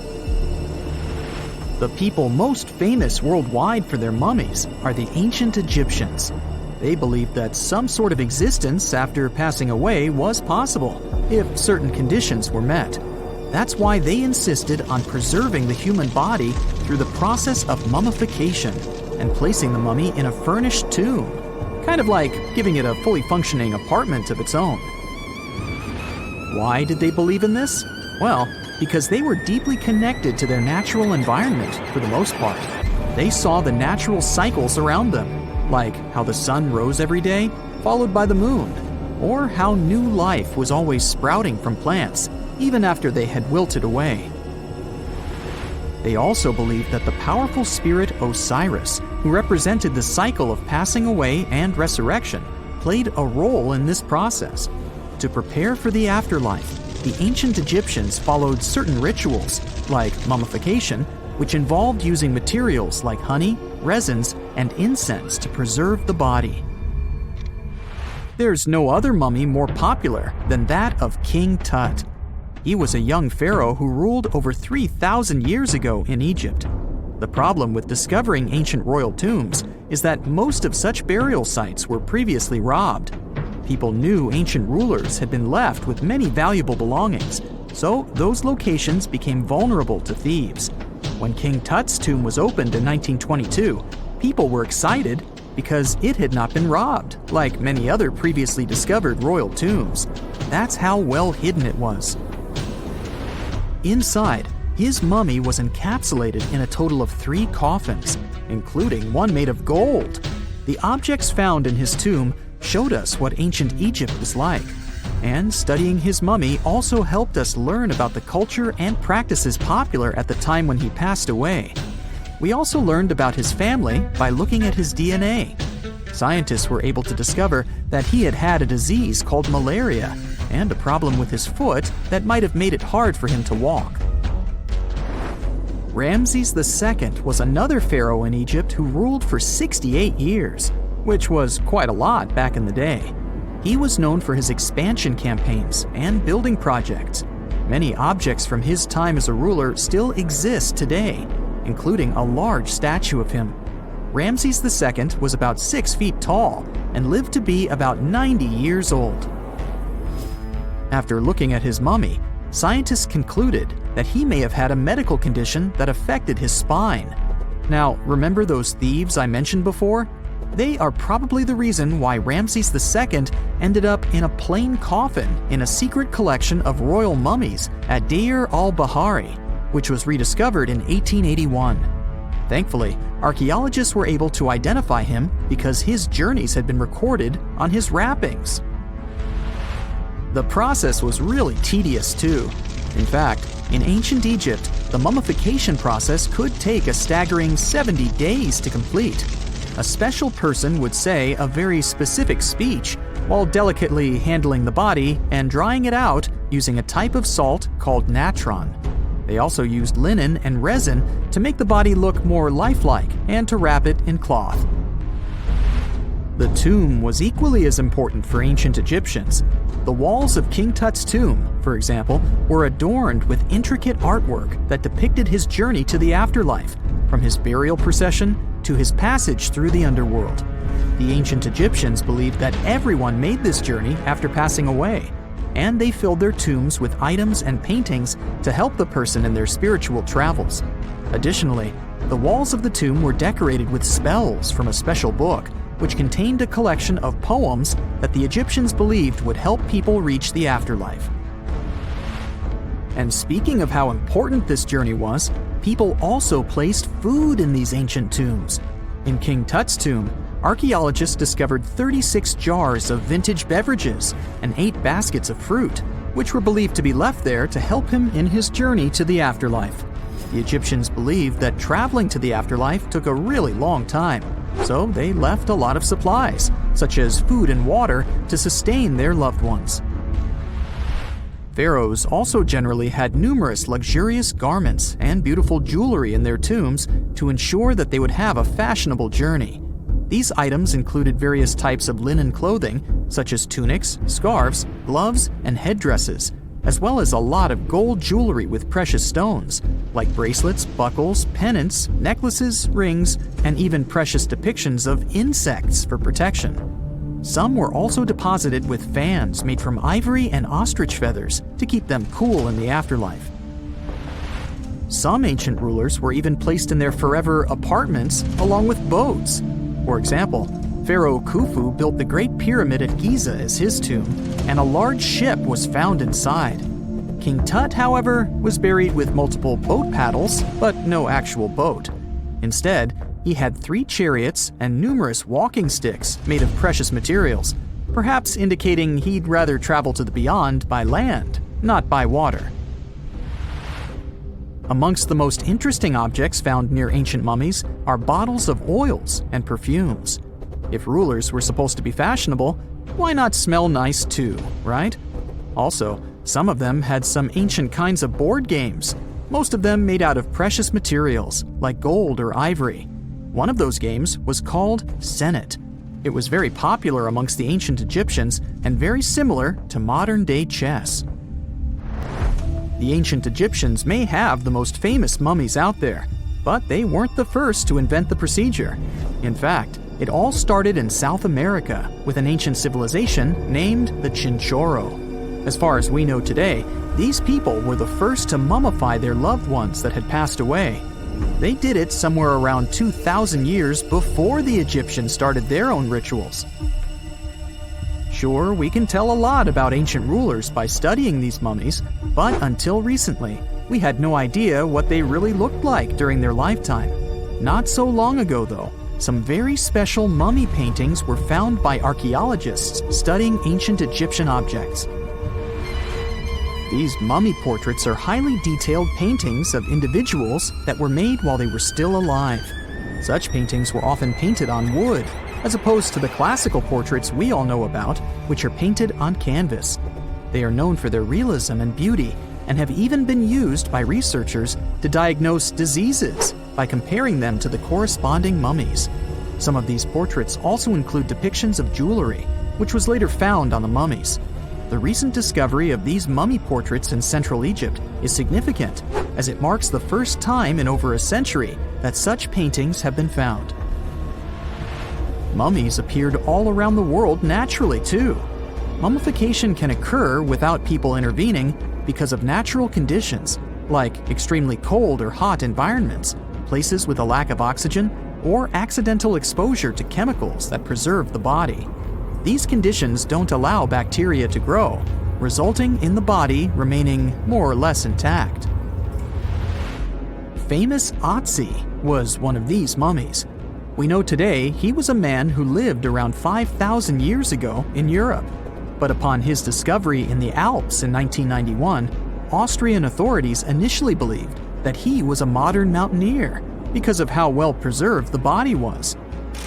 The people most famous worldwide for their mummies are the ancient Egyptians. They believed that some sort of existence after passing away was possible, if certain conditions were met. That's why they insisted on preserving the human body through the process of mummification and placing the mummy in a furnished tomb, kind of like giving it a fully functioning apartment of its own. Why did they believe in this? Well, because they were deeply connected to their natural environment for the most part. They saw the natural cycles around them, like how the sun rose every day, followed by the moon, or how new life was always sprouting from plants, even after they had wilted away. They also believed that the powerful spirit Osiris, who represented the cycle of passing away and resurrection, played a role in this process. To prepare for the afterlife, the ancient Egyptians followed certain rituals, like mummification, which involved using materials like honey, resins, and incense to preserve the body. There's no other mummy more popular than that of King Tut. He was a young pharaoh who ruled over 3,000 years ago in Egypt. The problem with discovering ancient royal tombs is that most of such burial sites were previously robbed. People knew ancient rulers had been left with many valuable belongings, so those locations became vulnerable to thieves. When King Tut's tomb was opened in 1922, people were excited because it had not been robbed, like many other previously discovered royal tombs. That's how well hidden it was. Inside, his mummy was encapsulated in a total of 3 coffins, including one made of gold. The objects found in his tomb showed us what ancient Egypt was like, and studying his mummy also helped us learn about the culture and practices popular at the time when he passed away. We also learned about his family by looking at his DNA. Scientists were able to discover that he had had a disease called malaria and a problem with his foot that might have made it hard for him to walk. Ramses II was another pharaoh in Egypt who ruled for 68 years, which was quite a lot back in the day. He was known for his expansion campaigns and building projects. Many objects from his time as a ruler still exist today, including a large statue of him. Ramses II was about 6 feet tall and lived to be about 90 years old. After looking at his mummy, scientists concluded that he may have had a medical condition that affected his spine. Now, remember those thieves I mentioned before? They are probably the reason why Ramses II ended up in a plain coffin in a secret collection of royal mummies at Deir al-Bahari, which was rediscovered in 1881. Thankfully, archaeologists were able to identify him because his journeys had been recorded on his wrappings. The process was really tedious too. In fact, in ancient Egypt, the mummification process could take a staggering 70 days to complete. A special person would say a very specific speech while delicately handling the body and drying it out using a type of salt called natron. They also used linen and resin to make the body look more lifelike and to wrap it in cloth. The tomb was equally as important for ancient Egyptians. The walls of King Tut's tomb, for example, were adorned with intricate artwork that depicted his journey to the afterlife, from his burial procession to his passage through the underworld. The ancient Egyptians believed that everyone made this journey after passing away, and they filled their tombs with items and paintings to help the person in their spiritual travels. Additionally, the walls of the tomb were decorated with spells from a special book, which contained a collection of poems that the Egyptians believed would help people reach the afterlife. And speaking of how important this journey was, people also placed food in these ancient tombs. In King Tut's tomb, archaeologists discovered 36 jars of vintage beverages and 8 baskets of fruit, which were believed to be left there to help him in his journey to the afterlife. The Egyptians believed that traveling to the afterlife took a really long time, so they left a lot of supplies, such as food and water, to sustain their loved ones. Pharaohs also generally had numerous luxurious garments and beautiful jewelry in their tombs to ensure that they would have a fashionable journey. These items included various types of linen clothing, such as tunics, scarves, gloves, and headdresses, as well as a lot of gold jewelry with precious stones, like bracelets, buckles, pendants, necklaces, rings, and even precious depictions of insects for protection. Some were also deposited with fans made from ivory and ostrich feathers to keep them cool in the afterlife. Some ancient rulers were even placed in their forever apartments along with boats. For example, Pharaoh Khufu built the Great Pyramid at Giza as his tomb, and a large ship was found inside. King Tut, however, was buried with multiple boat paddles, but no actual boat. Instead, he had 3 chariots and numerous walking sticks made of precious materials, perhaps indicating he'd rather travel to the beyond by land, not by water. Amongst the most interesting objects found near ancient mummies are bottles of oils and perfumes. If rulers were supposed to be fashionable, why not smell nice too, right? Also, some of them had some ancient kinds of board games, most of them made out of precious materials like gold or ivory. One of those games was called Senet. It was very popular amongst the ancient Egyptians and very similar to modern-day chess. The ancient Egyptians may have the most famous mummies out there, but they weren't the first to invent the procedure. In fact, it all started in South America with an ancient civilization named the Chinchorro. As far as we know today, these people were the first to mummify their loved ones that had passed away. They did it somewhere around 2,000 years before the Egyptians started their own rituals. Sure, we can tell a lot about ancient rulers by studying these mummies, but until recently, we had no idea what they really looked like during their lifetime. Not so long ago, though, some very special mummy paintings were found by archaeologists studying ancient Egyptian objects. These mummy portraits are highly detailed paintings of individuals that were made while they were still alive. Such paintings were often painted on wood, as opposed to the classical portraits we all know about, which are painted on canvas. They are known for their realism and beauty, and have even been used by researchers to diagnose diseases by comparing them to the corresponding mummies. Some of these portraits also include depictions of jewelry, which was later found on the mummies. The recent discovery of these mummy portraits in Central Egypt is significant, as it marks the first time in over a century that such paintings have been found. Mummies appeared all around the world naturally, too. Mummification can occur without people intervening because of natural conditions, like extremely cold or hot environments, places with a lack of oxygen, or accidental exposure to chemicals that preserve the body. These conditions don't allow bacteria to grow, resulting in the body remaining more or less intact. Famous Otzi was one of these mummies. We know today he was a man who lived around 5,000 years ago in Europe. But upon his discovery in the Alps in 1991, Austrian authorities initially believed that he was a modern mountaineer because of how well preserved the body was.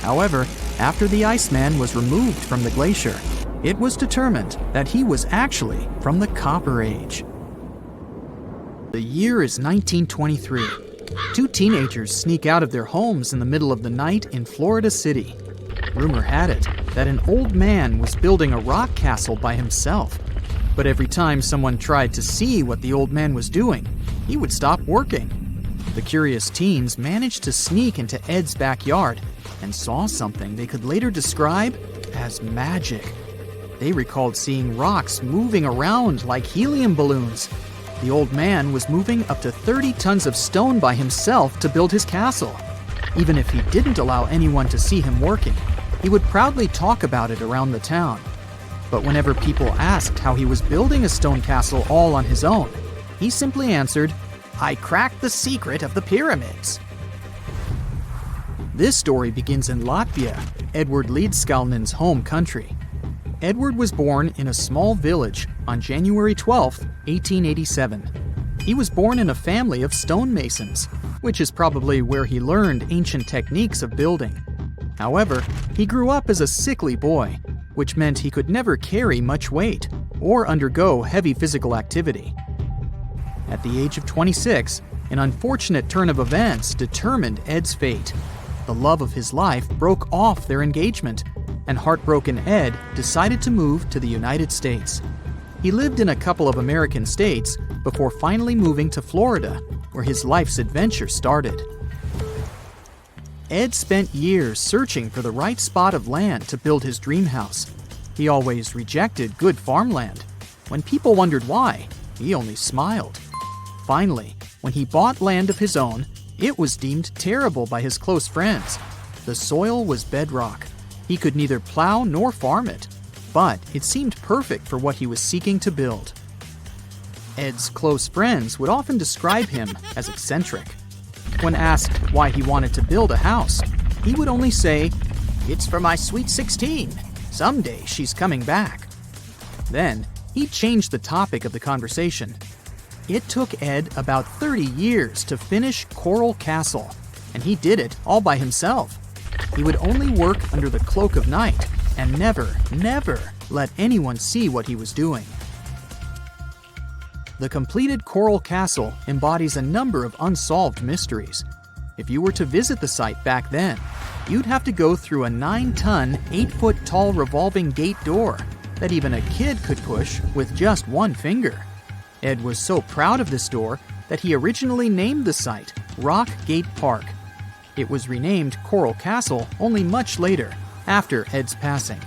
However, after the Iceman was removed from the glacier, It was determined that he was actually from the Copper Age. The year is 1923. Two teenagers sneak out of their homes in the middle of the night in Florida City. Rumor had it that an old man was building a rock castle by himself. But every time someone tried to see what the old man was doing, he would stop working. The curious teens managed to sneak into Ed's backyard and saw something they could later describe as magic. They recalled seeing rocks moving around like helium balloons. The old man was moving up to 30 tons of stone by himself to build his castle. Even if he didn't allow anyone to see him working, he would proudly talk about it around the town. But whenever people asked how he was building a stone castle all on his own, he simply answered, "I cracked the secret of the pyramids." This story begins in Latvia, Edward Leedskalnin's home country. Edward was born in a small village on January 12, 1887. He was born in a family of stonemasons, which is probably where he learned ancient techniques of building. However, he grew up as a sickly boy, which meant he could never carry much weight or undergo heavy physical activity. At the age of 26, an unfortunate turn of events determined Ed's fate. The love of his life broke off their engagement, and heartbroken Ed decided to move to the United States. He lived in a couple of American states before finally moving to Florida, where his life's adventure started. Ed spent years searching for the right spot of land to build his dream house. He always rejected good farmland. When people wondered why, he only smiled. Finally, when he bought land of his own, it was deemed terrible by his close friends. The soil was bedrock. He could neither plow nor farm it, but it seemed perfect for what he was seeking to build. Ed's close friends would often describe him as eccentric. When asked why he wanted to build a house, he would only say, "It's for my sweet 16. Someday she's coming back." Then, he changed the topic of the conversation. It took Ed about 30 years to finish Coral Castle, and he did it all by himself. He would only work under the cloak of night and never let anyone see what he was doing. The completed Coral Castle embodies a number of unsolved mysteries. If you were to visit the site back then, you'd have to go through a 9-ton, 8-foot-tall revolving gate door that even a kid could push with just one finger. Ed was so proud of this door that he originally named the site Rock Gate Park. It was renamed Coral Castle only much later, after Ed's passing.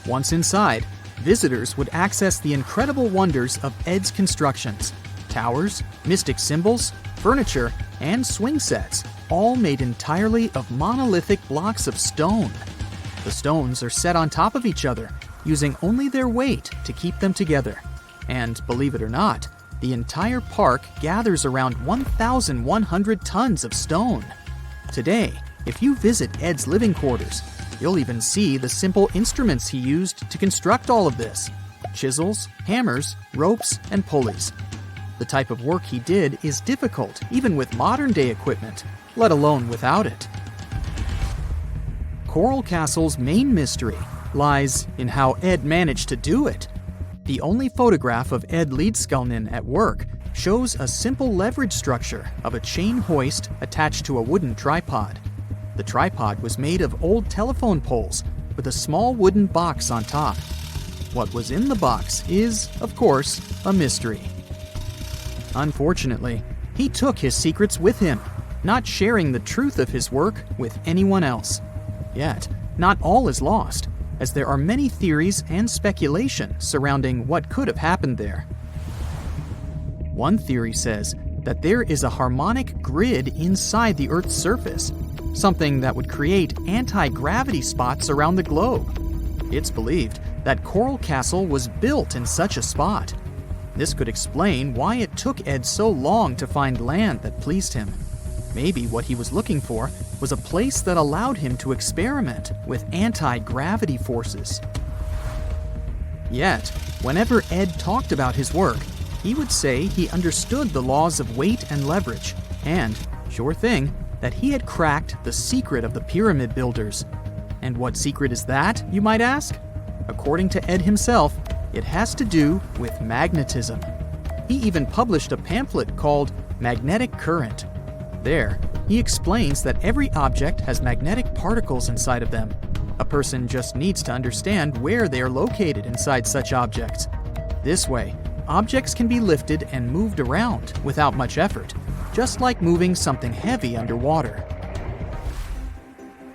Once inside, visitors would access the incredible wonders of Ed's constructions: towers, mystic symbols, furniture, and swing sets, all made entirely of monolithic blocks of stone. The stones are set on top of each other, using only their weight to keep them together. And believe it or not, the entire park gathers around 1,100 tons of stone. Today, if you visit Ed's living quarters, you'll even see the simple instruments he used to construct all of this: chisels, hammers, ropes, and pulleys. The type of work he did is difficult even with modern-day equipment, let alone without it. Coral Castle's main mystery lies in how Ed managed to do it. The only photograph of Ed Leedskalnin at work shows a simple leverage structure of a chain hoist attached to a wooden tripod. The tripod was made of old telephone poles with a small wooden box on top. What was in the box is, of course, a mystery. Unfortunately, he took his secrets with him, not sharing the truth of his work with anyone else. Yet, not all is lost, as there are many theories and speculation surrounding what could have happened there. One theory says that there is a harmonic grid inside the Earth's surface, something that would create anti-gravity spots around the globe. It's believed that Coral Castle was built in such a spot. This could explain why it took Ed so long to find land that pleased him. Maybe what he was looking for was a place that allowed him to experiment with anti-gravity forces. Yet, whenever Ed talked about his work, he would say he understood the laws of weight and leverage, and, sure thing, that he had cracked the secret of the pyramid builders. And what secret is that, you might ask? According to Ed himself, it has to do with magnetism. He even published a pamphlet called Magnetic Current. There, he explains that every object has magnetic particles inside of them. A person just needs to understand where they are located inside such objects. This way, objects can be lifted and moved around without much effort, just like moving something heavy underwater.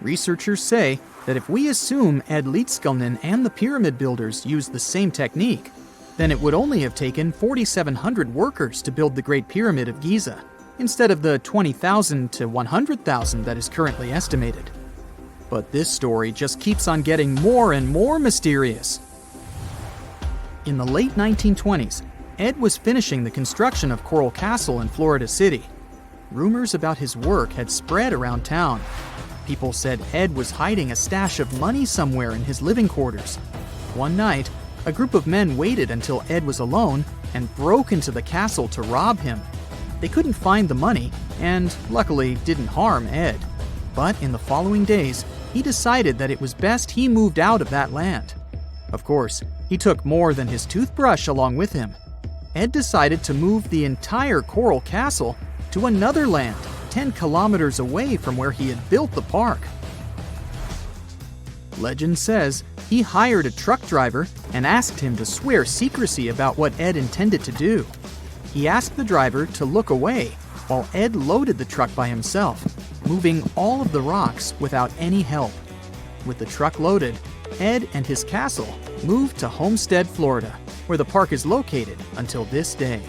Researchers say that if we assume Ed Leedskalnin and the pyramid builders used the same technique, then it would only have taken 4,700 workers to build the Great Pyramid of Giza, instead of the 20,000 to 100,000 that is currently estimated. But this story just keeps on getting more and more mysterious. In the late 1920s, Ed was finishing the construction of Coral Castle in Florida City. Rumors about his work had spread around town. People said Ed was hiding a stash of money somewhere in his living quarters. One night, a group of men waited until Ed was alone and broke into the castle to rob him. They couldn't find the money and, luckily, didn't harm Ed. But in the following days, he decided that it was best he moved out of that land. Of course, he took more than his toothbrush along with him. Ed decided to move the entire Coral Castle to another land, 10 kilometers away from where he had built the park. Legend says he hired a truck driver and asked him to swear secrecy about what Ed intended to do. He asked the driver to look away while Ed loaded the truck by himself, moving all of the rocks without any help. With the truck loaded, Ed and his castle moved to Homestead, Florida, where the park is located until this day.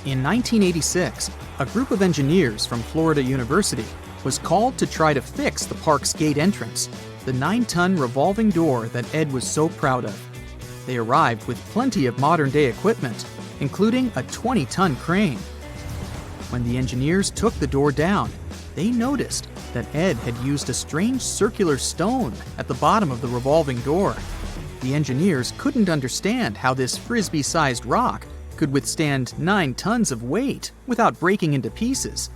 In 1986, a group of engineers from Florida University was called to try to fix the park's gate entrance, the 9-ton revolving door that Ed was so proud of. They arrived with plenty of modern-day equipment, including a 20-ton crane. When the engineers took the door down, they noticed that Ed had used a strange circular stone at the bottom of the revolving door. The engineers couldn't understand how this frisbee-sized rock could withstand 9 tons of weight without breaking into pieces.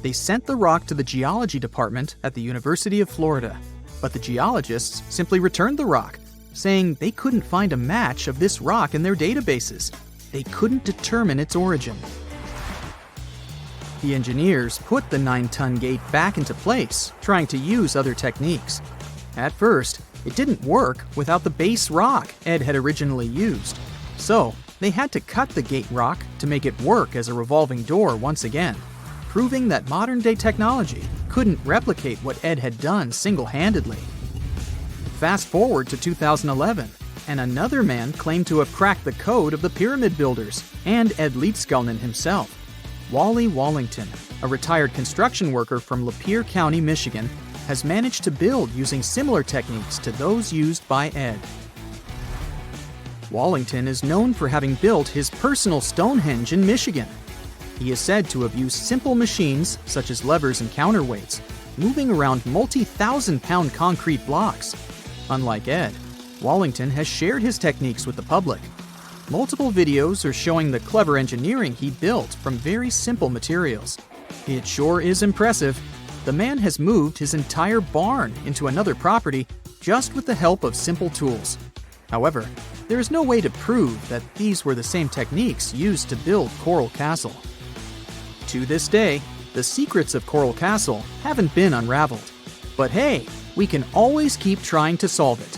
They sent the rock to the geology department at the University of Florida, but the geologists simply returned the rock, saying they couldn't find a match of this rock in their databases. They couldn't determine its origin. The engineers put the 9-ton gate back into place, trying to use other techniques. At first, it didn't work without the base rock Ed had originally used. So, they had to cut the gate rock to make it work as a revolving door once again, proving that modern-day technology couldn't replicate what Ed had done single-handedly. Fast forward to 2011, and another man claimed to have cracked the code of the pyramid builders and Ed Leedskalnin himself. Wally Wallington, a retired construction worker from Lapeer County, Michigan, has managed to build using similar techniques to those used by Ed. Wallington is known for having built his personal Stonehenge in Michigan. He is said to have used simple machines, such as levers and counterweights, moving around multi-thousand-pound concrete blocks. Unlike Ed, Wallington has shared his techniques with the public. Multiple videos are showing the clever engineering he built from very simple materials. It sure is impressive. The man has moved his entire barn into another property just with the help of simple tools. However, there is no way to prove that these were the same techniques used to build Coral Castle. To this day, the secrets of Coral Castle haven't been unraveled. But hey, we can always keep trying to solve it.